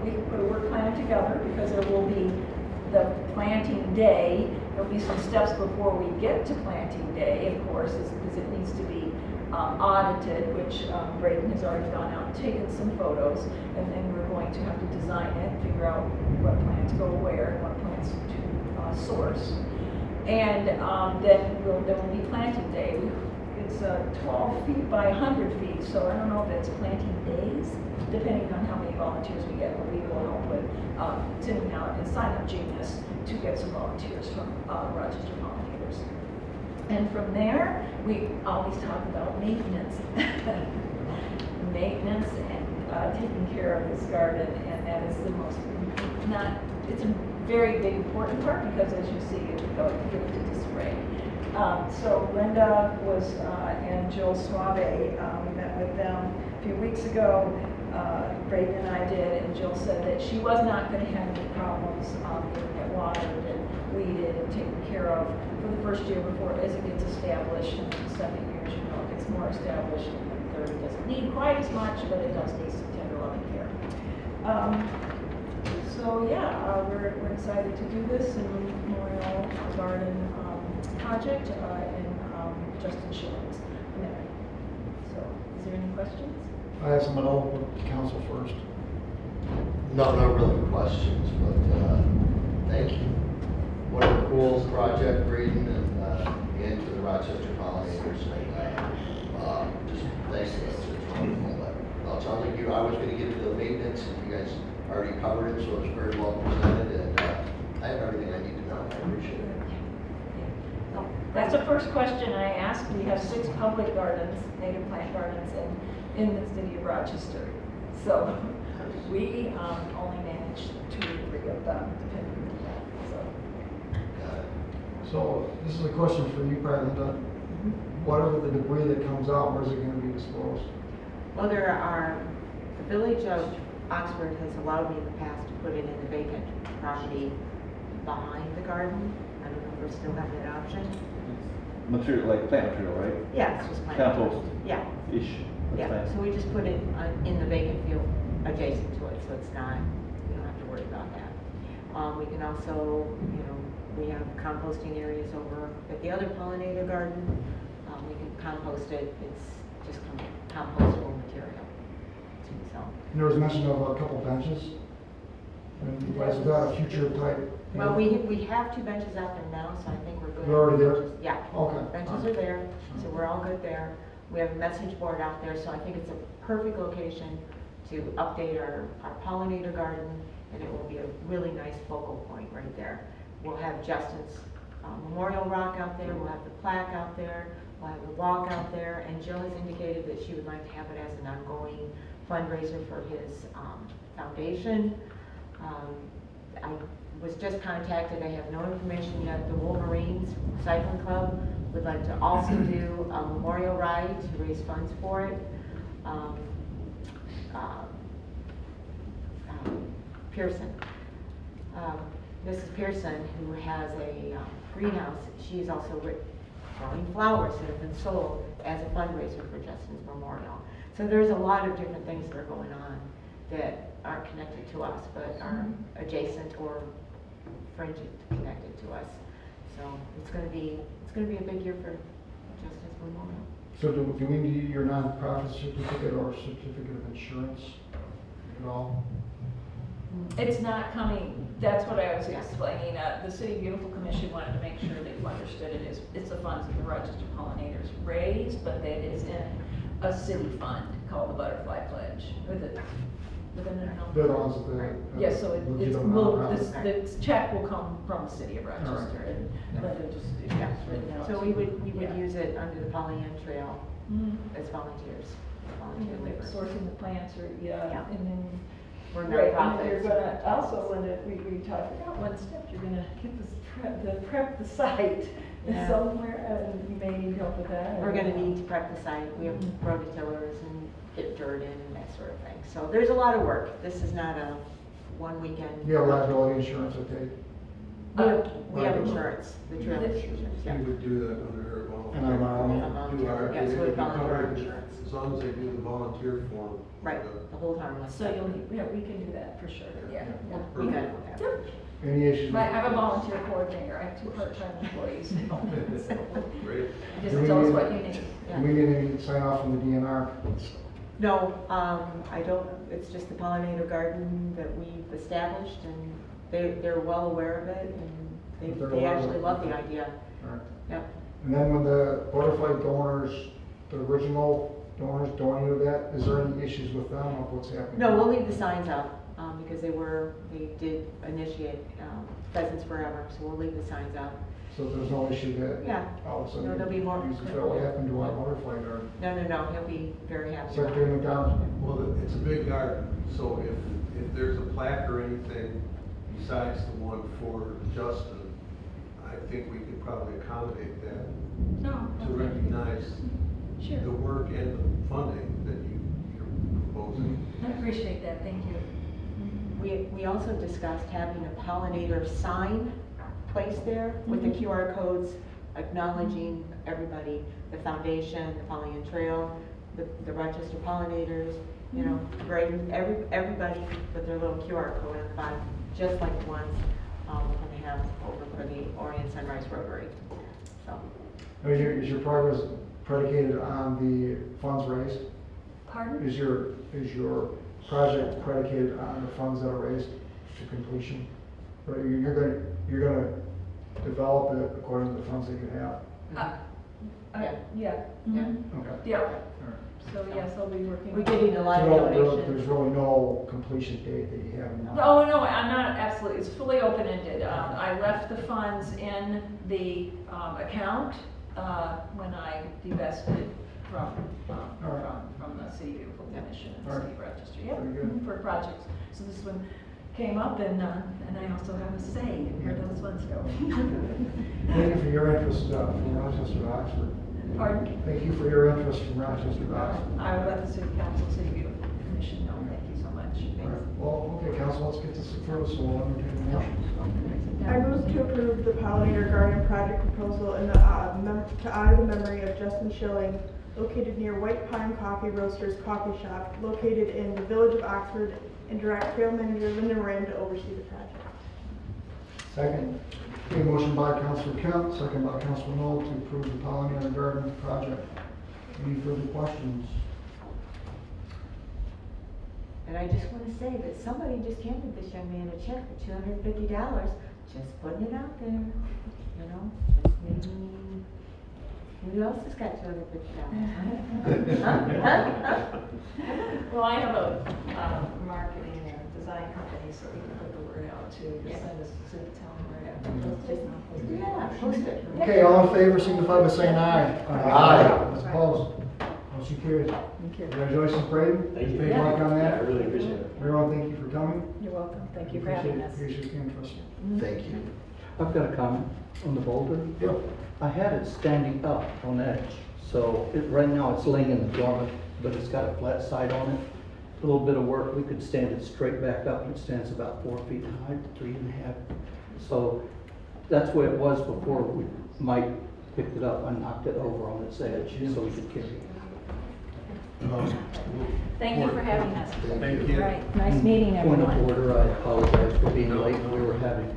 we put a work plan together because there will be the planting day. There'll be some steps before we get to planting day, of course, because it needs to be audited, which Braden has already gone out and taken some photos, and then we're going to have to design it, figure out what plants go where and what plants to source. And then there will be planting day. It's 12 feet by 100 feet, so I don't know if it's planting days, depending on how many volunteers we get, but we will help with sending out and sign up Genius to get some volunteers from Rochester Pollinators. And from there, we always talk about maintenance. Maintenance and taking care of this garden, and that is the most, it's a very big important part, because as you see, it would go into disarray. So Linda and Jill Suave, we met with them a few weeks ago. Braden and I did, and Jill said that she was not going to have any problems getting it watered and weeded and taken care of for the first year before, as it gets established. And the second year, it gets more established, and the third it doesn't need quite as much, but it does need some tender loving care. So yeah, we're excited to do this in Memorial Garden project in Justin Schilling's memory. So, is there any questions? I have some with the council first. No really questions, but thank you. Wonderful project, Braden, and to the Rochester Pollinators. Just thanks, it's wonderful. Well, it sounds like I was going to get to the maintenance, and you guys already covered it, so it's very well presented, and I have everything I need to know. I appreciate it. That's the first question I asked. We have 6 public gardens, native plant gardens in the city of Rochester. So we only manage 2 or 3 of them, depending on that. So this is a question for you, probably, Linda. Whatever the debris that comes out, where's it going to be disposed? Well, the village of Oxford has allowed me in the past to put it in the vacant property behind the garden. I don't know if we still have that option. Material, like plant material, right? Yeah, it's just plant. Compost. Yeah. Ish. That's Yeah, fine. so we just put it in the vacant field adjacent to it, so it's not, we don't have to worry about that. We can also, we have composting areas over at the other pollinator garden. We can compost it, it's just compostable material. So, And there was mention of a couple benches. And you guys have got a future type. well, we have 2 benches out there now, so I think we're good. They're already there? Yeah. Okay. Benches are there, so we're all good there. We have a message board out there, so I think it's a perfect location to update our pollinator garden, and it will be a really nice focal point right there. We'll have Justin's memorial rock out there, we'll have the plaque out there, we'll have the walk out there, and Jill has indicated that she would like to have it as an ongoing fundraiser for his foundation. I was just contacted, I have no information yet, the Wolverines Cycling Club would like to also do a memorial ride to raise funds for it. Pearson. Mrs. Pearson, who has a greenhouse, she's also growing flowers that have been sold as a fundraiser for Justin's memorial. So there's a lot of different things that are going on that aren't connected to us, but are adjacent or fringe connected to us. So it's going to be a big year for Justin's memorial. So do we need your nonprofit certificate or certificate of insurance at all? It's not coming, that's what I was explaining. The City Beautiful Commission wanted to make sure that you understood it is, it's the funds that the Rochester Pollinators raised, but that is in a city fund called the Butterfly Pledge. Within They're the ones that. Yes, so the check will come from the City of All Rochester, right. and Linda just, Yeah. it's written out. So we would Yeah. use it under the Pollyant Trail Mhm. as volunteers, volunteer Like labor. sourcing the plants, or, Yeah. and then. We're Right, and then you're nonprofits. gonna, also, Linda, we talked about one step, you're gonna get prep the site Yeah. somewhere, and you may need help with that. We're gonna need to prep the site, we have Mhm. rototillers and get dirt in and that sort of thing. So there's a lot of work, this is not a one weekend. You have liability insurance, okay? We have insurance, the trail insurance, yeah. You would do that under her volunteer. And I'm, Do our- Yeah, so they we would be volunteer covered insurance. As long as they do the volunteer form. Right, the whole harmless. So we can do that for sure, yeah. We got it. Yep. Any issues? I have a volunteer coordinator, I have 2 part-time employees. So Great. just tell us what you need. Do we need any sign off from the DNR? No, I don't, it's just the pollinator garden that we've established, and they're well aware of it, and They're they allowed actually to- love the idea. Alright. Yep. And then when the butterfly donors, the original donors donated that, is there any issues with them of what's happening? No, we'll leave the signs up, because they did initiate, Pheasants Forever, so we'll leave the signs up. So there's no issue that Yeah. all of a sudden. No, there'll be more. You feel what happened to our butterfly garden? No, he'll be very happy. Secretary McDonald? Well, it's a big garden, so if there's a plaque or anything besides the one for Justin, I think we could probably accommodate that No. to recognize Sure. the work and the funding that you're proposing. I appreciate that, thank you. We also discussed having a pollinator sign placed there with the QR codes acknowledging everybody, the foundation, the Pollyant Trail, the Rochester Pollinators, you know, right, everybody with their little QR code on the bottom, just like the ones, we're gonna have over for the Orient Sunrise Rotary, so. Is your progress predicated on the funds raised? Pardon? Is your project predicated on the funds that are raised to completion? Or you're gonna develop it according to the funds that you have? Yeah. Yeah. Mhm. Okay. Yeah, All right. so yes, I'll be working. We're with getting you. a lot of So donations. there's really no completion date that you have in mind? Oh, no, I'm not, absolutely, it's fully open-ended. I left the funds in the account when I divested from the City Beautiful Commission and the All right. City of Rochester. Yep, Very good. for projects. So this one came up and I also have a say in where those funds go. Thank you for your interest from Rochester to Oxford. Pardon? Thank you for your interest from Rochester to Oxford. I will let the City Council, City Beautiful Commission know. Thank you so much. All right. Well, okay, council, let's get this approved, so we'll entertain a motion. I move to approve the pollinator garden project proposal in the, to honor the memory of Justin Schilling, located near White Pine Coffee Roasters Coffee Shop, located in the village of Oxford, and direct trail manager Linda Moran to oversee the project. Second. Okay, motion by Councilor Kemp, second by Councilor Knoll to approve the pollinator garden project. Any further questions? And I just wanna say that somebody just handed this young man a check for $250, just putting it out there, you know, just maybe, who else has got $250? Huh? Well, I have a marketing and design company, so we can put the word out too, just send us to the town where Yeah, post it. Okay, all in favor, signify by saying aye. Aye. Those opposed? Motion carries. Congratulations, Braden. Thank you. Good luck on Yeah, I that. really appreciate it. Everyone, thank you for coming. You're welcome, thank you for having us. Appreciate your interest. Thank you. I've got a comment on the boulder. Yep. I had it standing up on edge, so right now it's laying in the dormer, but it's got a flat side on it. A little bit of work, we could stand it straight back up, and it stands about 4 feet high, 3.5. So that's where it was before Mike picked it up and knocked it over on its edge, so we could carry it. Thank you for having us. Thank you. Right, nice meeting Point everyone. of order, I apologize for being late, we were having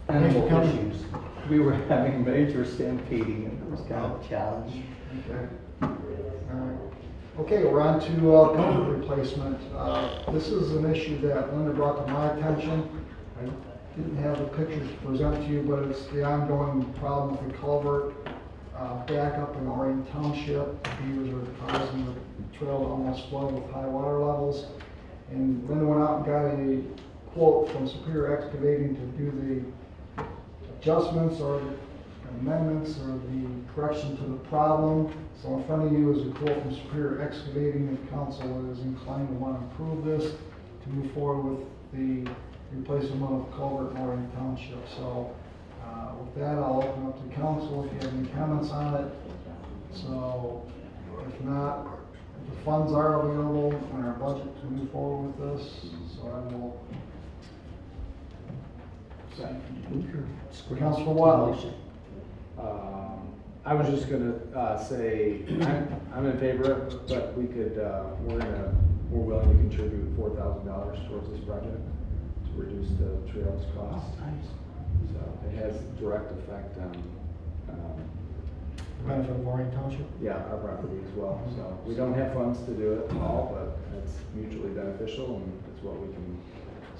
animal coming. issues. We were having major stampeding, and it was kind of a challenge. Okay. All right. Okay, we're on to culvert replacement. This is an issue that Linda brought to my attention. I didn't have the pictures to present to you, but it's the ongoing problem with the culvert back up in Orion Township. Beavers are causing the trail to almost flood with high water levels. And Linda went out and got a quote from Superior Excavating to do the adjustments or amendments or the correction to the problem. So in front of you is a quote from Superior Excavating. If council is inclined to want to approve this, to move forward with the replacement of culvert in Orion Township. So with that, I'll open up to council if you have any comments on it. So if not, the funds are available in our budget to move forward with this. So I will. Councilor Watley. I was just gonna say, I'm in favor of it, but we could, we're willing to contribute $4,000 towards this project to reduce the trails cost. So it has direct effect on, Benefit of Orion Township. yeah, our property as well. So we don't have funds to do it all, but it's mutually beneficial and it's what we can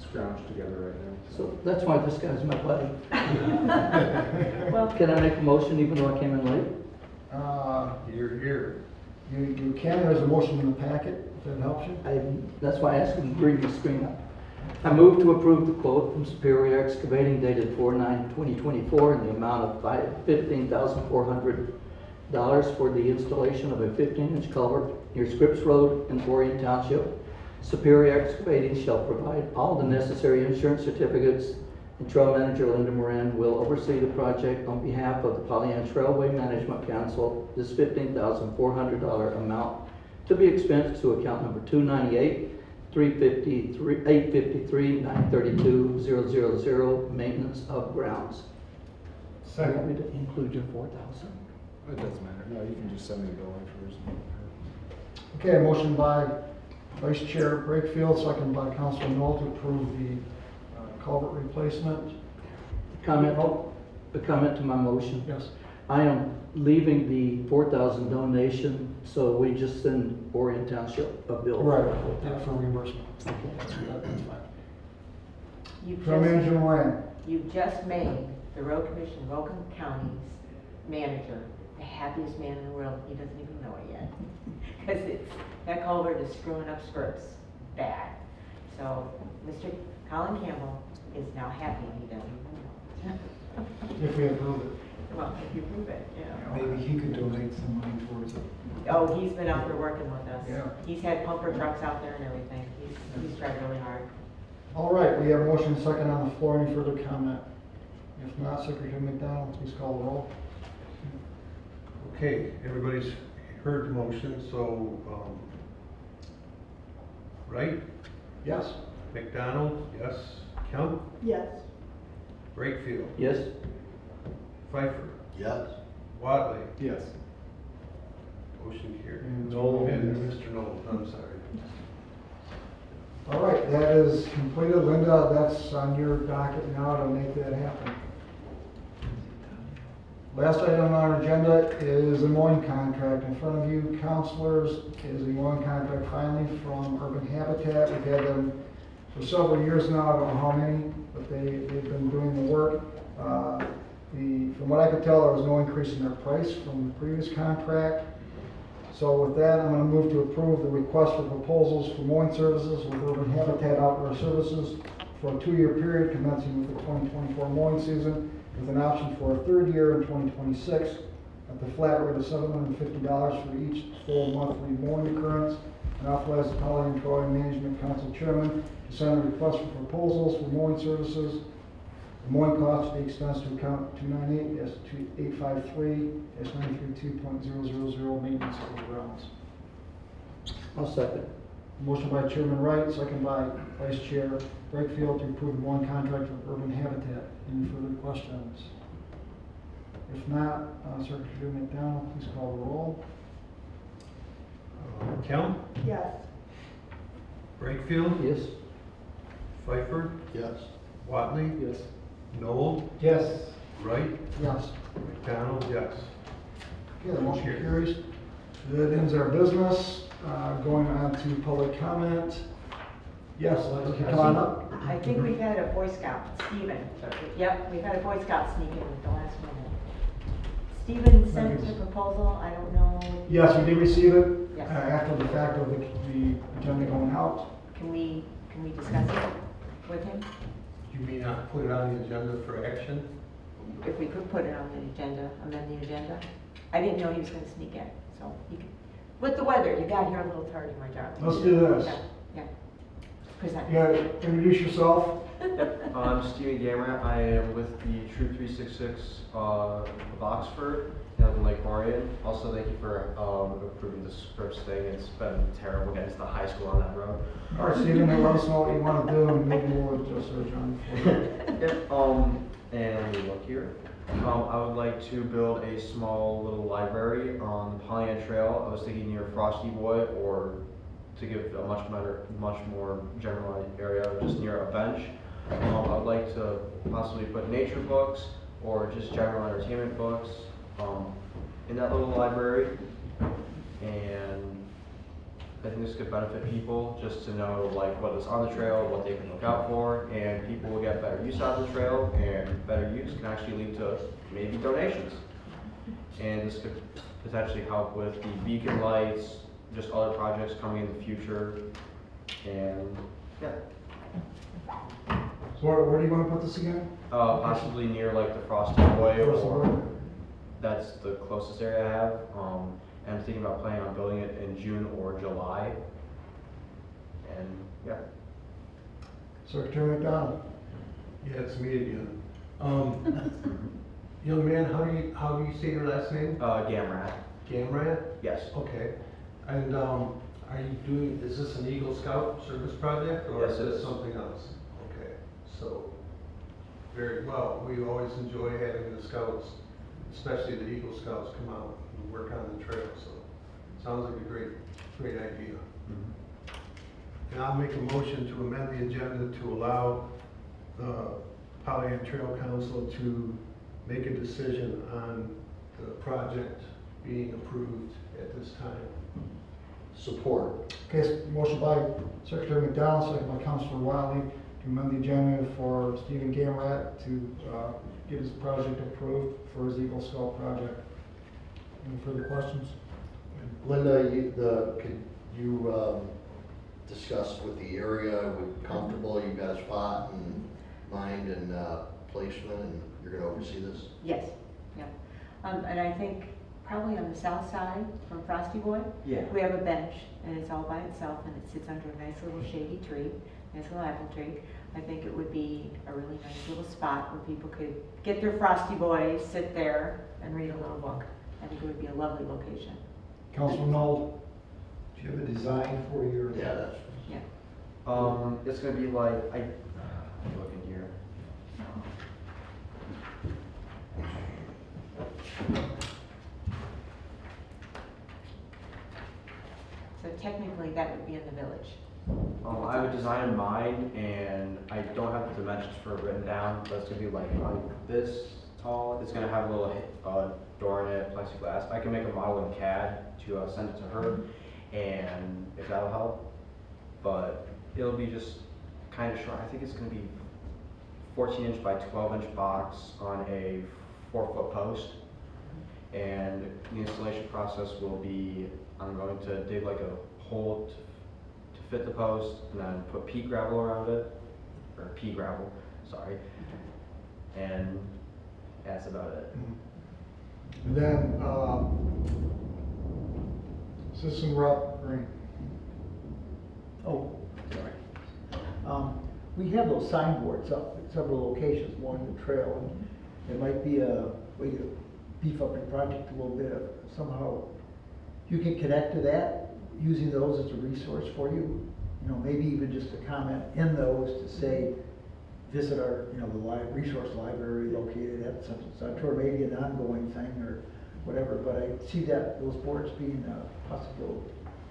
scrounged together right now. So that's why this guy's my buddy. Well, Can I make a motion even though I came in late? You're here. You can, there's a motion in the packet, if that helps you. That's why I asked him to bring the screen up. I move to approve the quote from Superior Excavating dated 4/9/2024 in the amount of $15,400 for the installation of a 15-inch culvert near Scripps Road in Orion Township. Superior Excavating shall provide all the necessary insurance certificates, and Trail Manager Linda Moran will oversee the project on behalf of the Pollyanna Trailway Management Council. This $15,400 amount to be expensed to account number 298-353-932-000, maintenance of grounds. You want me to include your 4,000? It doesn't matter. No, you can just send me the bill first. Okay, motion by Vice Chair Brakefield, second by Councilor Knoll to approve the culvert replacement. Comment to my motion. Yes. I am leaving the 4,000 donation, so we just send Orion Township a bill. Right, yeah, for reimbursement. Okay. That's fine. you've Trail Manager just, Moran. you've just made the road commission, Welcome County's manager, the happiest man in the world. He doesn't even know it yet. Because that culvert is screwing up Scripps bad. So Mr. Colin Campbell is now happy he doesn't even know. If we approve it. Well, if you prove it, yeah. Maybe he could donate some money towards it. Oh, he's been out there working with us. Yeah. He's had pumper trucks out there and everything. He's tried really hard. All right, we have a motion and second on the floor. Any further comment? If not, Secretary McDonald, please call the roll. Okay, everybody's heard the motion, so, Wright, Yes. McDonald, yes, Kemp, Yes. Brakefield, Yes? Pfeiffer, Yes. Watley, Yes. motion carried. And And Mr. Knoll, I'm sorry. All right, that is completed. Linda, that's on your docket now to make that happen. Last item on our agenda is a mowing contract. In front of you, councilors, is a mowing contract finally from Urban Habitat. We've had them for several years now, I don't know how many, but they've been doing the work. From what I could tell, there was no increase in their price from the previous contract. So with that, I'm going to move to approve the request for proposals for mowing services with Urban Habitat Outdoor Services for a 2-year period commencing with the 2024 mowing season, with an option for a 3rd year in 2026 at the flat rate of $750 for each full monthly mowing occurrence, and authorize the Pollyanna Trailway Management Council Chairman to send a request for proposals for mowing services. The mowing cost to be expensed to account 298-853-932.000, maintenance of the grounds. I'll second. Motion by Chairman Wright, second by Vice Chair Brakefield to approve the mowing contract with Urban Habitat. Any further questions? If not, Secretary McDonald, please call the roll. Kemp, Yes. Brakefield, Yes? Pfeiffer, Yes. Watley, Yes. Knoll, Yes. Wright, Yes. McDonald, yes. Okay, the motion carries. That ends our business. Going on to public comment. Yes, come on up. I think we've had a Boy Scout, Stephen. Yep, we've had a Boy Scout sneak in at the last minute. Stephen sent a proposal, I don't know. Yes, we did receive it Yes. after the fact of the agenda going out. Can we discuss it with him? You may not put it on the agenda for action? If we could put it on the agenda, amend the agenda. I didn't know he was gonna sneak in, so he could, with the weather, you got here a little tardy, my darling. Let's do this. Yeah. Present. You gotta introduce yourself. I'm Steven Gamrat. I am with the Troop 366 of Oxford, in Lake Orion. Also, thank you for approving the Scripps thing. It's been terrible getting to the high school on that road. All right, Stephen, let us know what you want to do, and maybe we'll adjust our John. Yep. And let me look here. I would like to build a small little library on the Pollyanna Trail. I was thinking near Frosty Boy, or to give a much more generalized area, just near a bench. I would like to possibly put nature books or just general entertainment books in that little library. And I think this could benefit people just to know like what is on the trail, what they can look out for, and people will get better use out of the trail, and better use can actually lead to maybe donations. And this could potentially help with the beacon lights, just other projects coming in the future, and yeah. So where do you wanna put this again? Possibly near like the Frosty Boy, First of or all, that's the closest area I have. And I'm thinking about planning on building it in June or July. And yeah. Secretary McDonald. Yeah, it's me again. Young man, how do you say your last name? Gamrat. Gamrat? Yes. Okay. And, is this an Eagle Scout service project, or Yes, is it this is. something else? Okay, so, very well, we always enjoy having the scouts, especially the Eagle Scouts, come out and work on the trail, so, sounds like a great idea. And I'll make a motion to amend the agenda to allow the Pollyant Trail Council to make a decision on the project being approved at this time. Support. Okay, motion by Secretary McDonald, second by Councilor Wiley, to amend the agenda for Stephen Gamrat to get his project approved for his Eagle Scout project. Any further questions? Linda, could you discuss with the area, comfortable, you've got a spot in mind and placement, and you're gonna oversee this? Yes, yeah. And I think probably on the south side from Frosty Boy, Yeah. we have a bench, and it's all by itself, and it sits under a nice little shady tree, nice little apple tree. I think it would be a really nice little spot where people could get their Frosty Boy, sit there, and read a little book. I think it would be a lovely location. Councilor Noel. Do you have a design for your? Yeah, that's. Yeah. It's gonna be like, let me look in here. So technically, that would be in the village. I have a design in mind, and I don't have the dimensions for it written down, but it's gonna be like this tall. It's gonna have a little door in it, plexiglass. I can make a model in CAD to send it to her, and if that'll help. But it'll be just kind of short. I think it's gonna be 14-inch by 12-inch box on a 4-foot post. And the installation process will be, I'm going to dig like a hole to fit the post, and then put pea gravel around it, or pea gravel, sorry. And that's about it. And then, Citizen Rep Green. Oh, sorry. We have those signboards up at several locations along the trail, and there might be a way to beef up your project a little bit. Somehow, you can connect to that, using those as a resource for you. You know, maybe even just a comment in those to say, visit our, the resource library located at such and such, or maybe an ongoing thing or whatever. But I see that those boards being a possible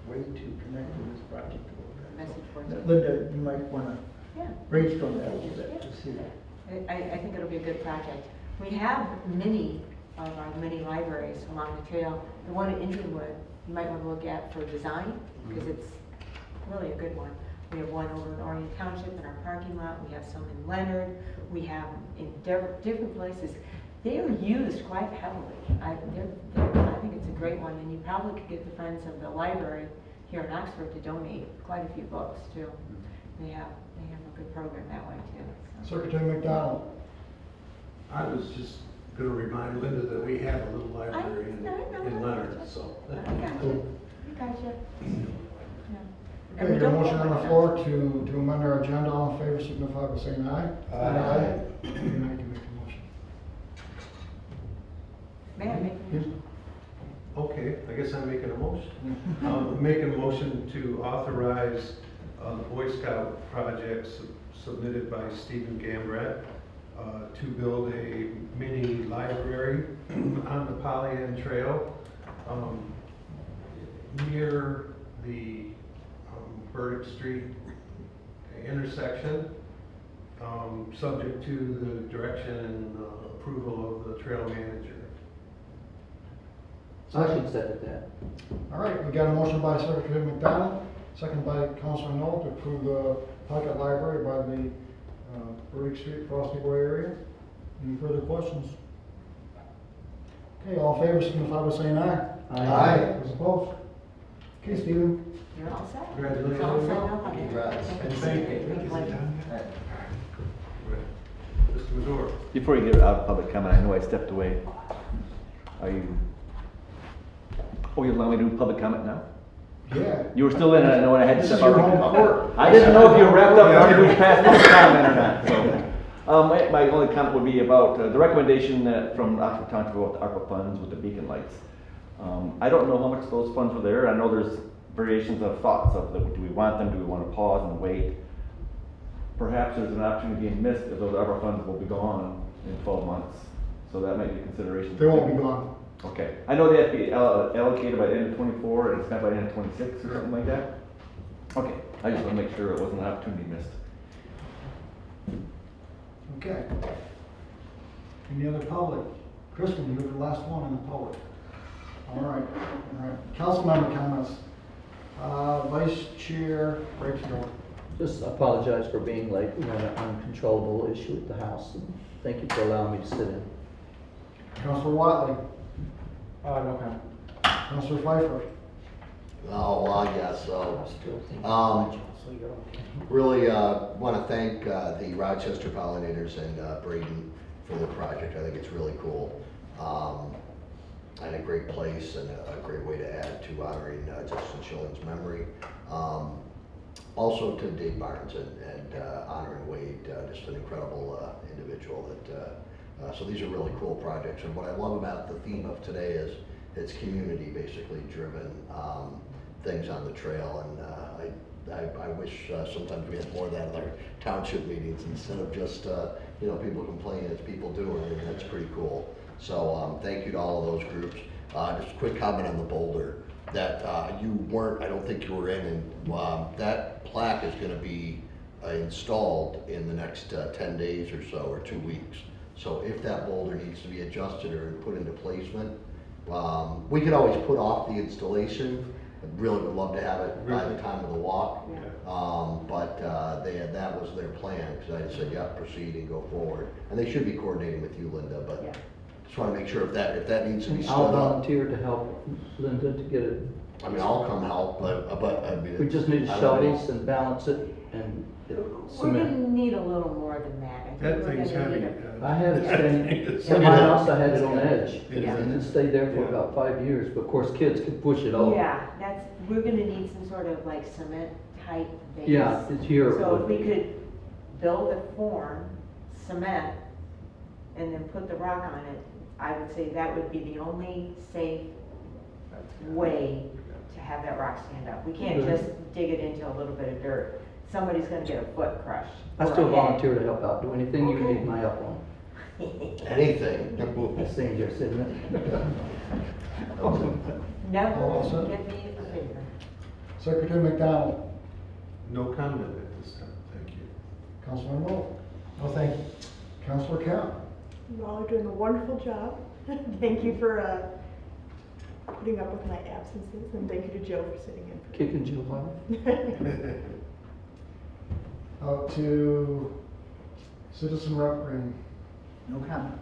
way to connect to this project a little bit. Message boards. Linda, you might want to Yeah. brainstorm that a little bit to see. I think it'll be a good project. We have many of our mini libraries along the trail. The one at Indianwood, you might want to look at for design, because it's really a good one. We have one over in Orion Township in our parking lot. We have some in Leonard. We have them in different places. They are used quite heavily. I think it's a great one, and you probably could get the Friends of the Library here in Oxford to donate quite a few books too. They have a good program that way too. So. Secretary McDonald. I was just gonna remind Linda that we have a little library in Leonard, so. I got you. I got you. Yeah. And Okay, we your don't motion have on the much floor to amend our agenda. All in favor, signify by saying aye. Aye. You can make the motion. May I make a motion? Okay, I guess I'm making a motion. I'm making a motion to authorize the Boy Scout project submitted by Stephen Gamrat to build a mini library on the Pollyant Trail near the Burdick Street intersection, subject to the direction and approval of the trail manager. I should second that. All right, we got a motion by Secretary McDonald, second by Councilor Knoll to approve the pocket library by the Burdick Street, Frosty Boy area. Any further questions? Okay, all in favor, signify by saying aye. Aye. Those opposed? Okay, Stephen. You're all set. Congratulations. So I'll sign off on it. Congrats. Thank you. Thank you. Thank you. Mr. Medora. Before you get out of public comment, I know I stepped away. Are you, oh, you allow me to do public comment now? Yeah. You were still in it, I know I had to This step is your out. home court. I didn't know if you wrapped up and moved past public comment or not, so. My only comment would be about the recommendation that from Oxford Township about the ARPA funds with the beacon lights. I don't know how much those funds were there. I know there's variations of thoughts of, do we want them, do we want to pause and wait? Perhaps there's an opportunity being missed if those ARPA funds will be gone in 12 months. So that might be a consideration. They won't be gone. Okay. I know they have to be allocated by the end of 24 and spent by the end of 26 or something like that. Okay. I just want to make sure it wasn't an opportunity missed. Okay. Any other public? Kristen, you're the last one in the public. All right, all right. Council member comments. Vice Chair Brakefield. Just apologize for being late. We had an uncontrollable issue at the house, and thank you for allowing me to sit in. Councilor Watley. No comment. Councilor Pfeiffer. Oh, yes, so, Still thinking Um, so you're okay. really, want to thank, the Rochester Pollinators and, Braden for the project. I think it's really cool. And a great place and a great way to add to honoring, Justin Schilling's memory. Also to Dave Barnes and honoring Wade, just an incredible, individual that, so these are really cool projects. And what I love about the theme of today is it's community basically driven, things on the trail, and I wish sometimes we had more of that in our township meetings instead of just people complaining, it's people doing it, and that's pretty cool. So thank you to all of those groups. Just a quick comment on the boulder that you weren't, I don't think you were in, and that plaque is going to be installed in the next 10 days or so, or 2 weeks. So if that boulder needs to be adjusted or put into placement, we could always put off the installation. I really would love to have it by the time of the walk. But that was their plan, because I said, yeah, proceed and go forward. And they should be coordinating with you, Linda, but just want to make sure if that needs to be stood I'll up. volunteer to help Linda to get it. I mean, I'll come help, but I mean. We just need I don't know. shovels and balance it and We're gonna cement. need a little more than that. I think That we're thing's gonna need heavy. a- I had it standing, It's in my heavy. house, I had it on edge, Yeah. and it stayed there for Yeah. about 5 years, but of course, kids can push it over. Yeah, we're gonna need some sort of like cement type base. Yeah, it's here. So if we could build a form, cement, and then put the rock on it, I would say that would be the only safe way to have that rock stand up. We can't Good. just dig it into a little bit of dirt. Somebody's gonna get a foot crushed. I or still a head. volunteer to help out, do anything you Okay. need my help on. Anything. That's dangerous, isn't it? Never All set? give me a favor. Secretary McDonald. No comment at this time, thank you. Councilor Knoll. No, thank you. Councilor Cap. You all are doing a wonderful job. Thank you for putting up with my absences, and thank you to Joe for sitting in for Kicking Jill off. Out to Citizen Rep Green. No comment.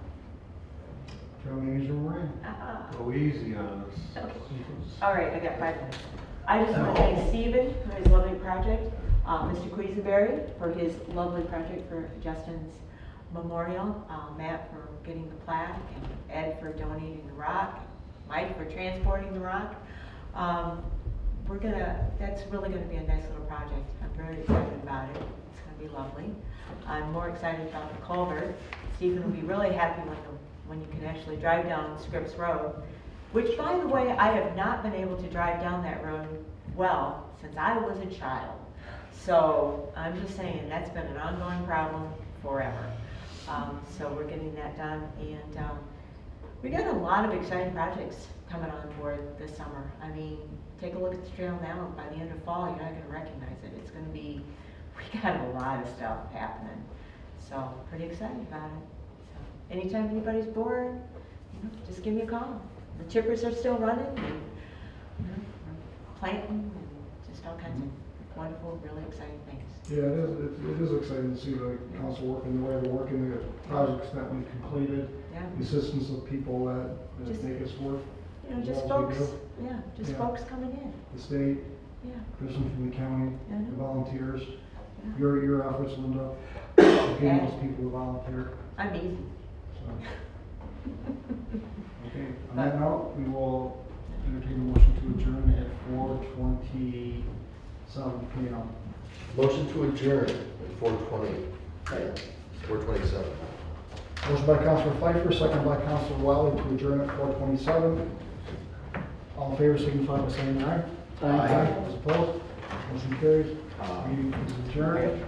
Trail Manager Moran. Go easy on us. Okay. All right, I got 5 minutes. I just want to thank Stephen for his lovely project, Mr. Quisenberry for his lovely project for Justin's memorial, Matt for getting the plaque, and Ed for donating the rock, Mike for transporting the rock. That's really gonna be a nice little project. I'm very excited about it. It's gonna be lovely. I'm more excited about the culvert. Stephen will be really happy when you can actually drive down Scripps Road, which, by the way, I have not been able to drive down that road well since I was a child. So I'm just saying, that's been an ongoing problem forever. So we're getting that done, and we got a lot of exciting projects coming on board this summer. I mean, take a look at the trail now. By the end of fall, you're not going to recognize it. It's going to be, we got a lot of stuff happening. So pretty excited about it. So anytime anybody's bored, just give me a call. the chippers are still running, and, you know, we're planting, and just all kinds of wonderful, really exciting things. Yeah, it is exciting to see the council working the way they're working, the projects that we've completed, Yeah. the assistance of people that Just- make us work. You know, as just well as we folks, do. yeah, just Yeah. folks coming in, The state, yeah. Kristen from the county, I know. the volunteers, Yeah. your efforts, Linda, getting And- those people to volunteer, I'm easy. so. Okay, on that note, we will entertain a motion to adjourn at 4:27 PM. Motion to adjourn at 4:20. 4:27. Motion by Councilor Pfeiffer, second by Councilor Wiley to adjourn at 4:27. All in favor, signify by saying aye. Aye. Those opposed, motion carries. Meeting is adjourned.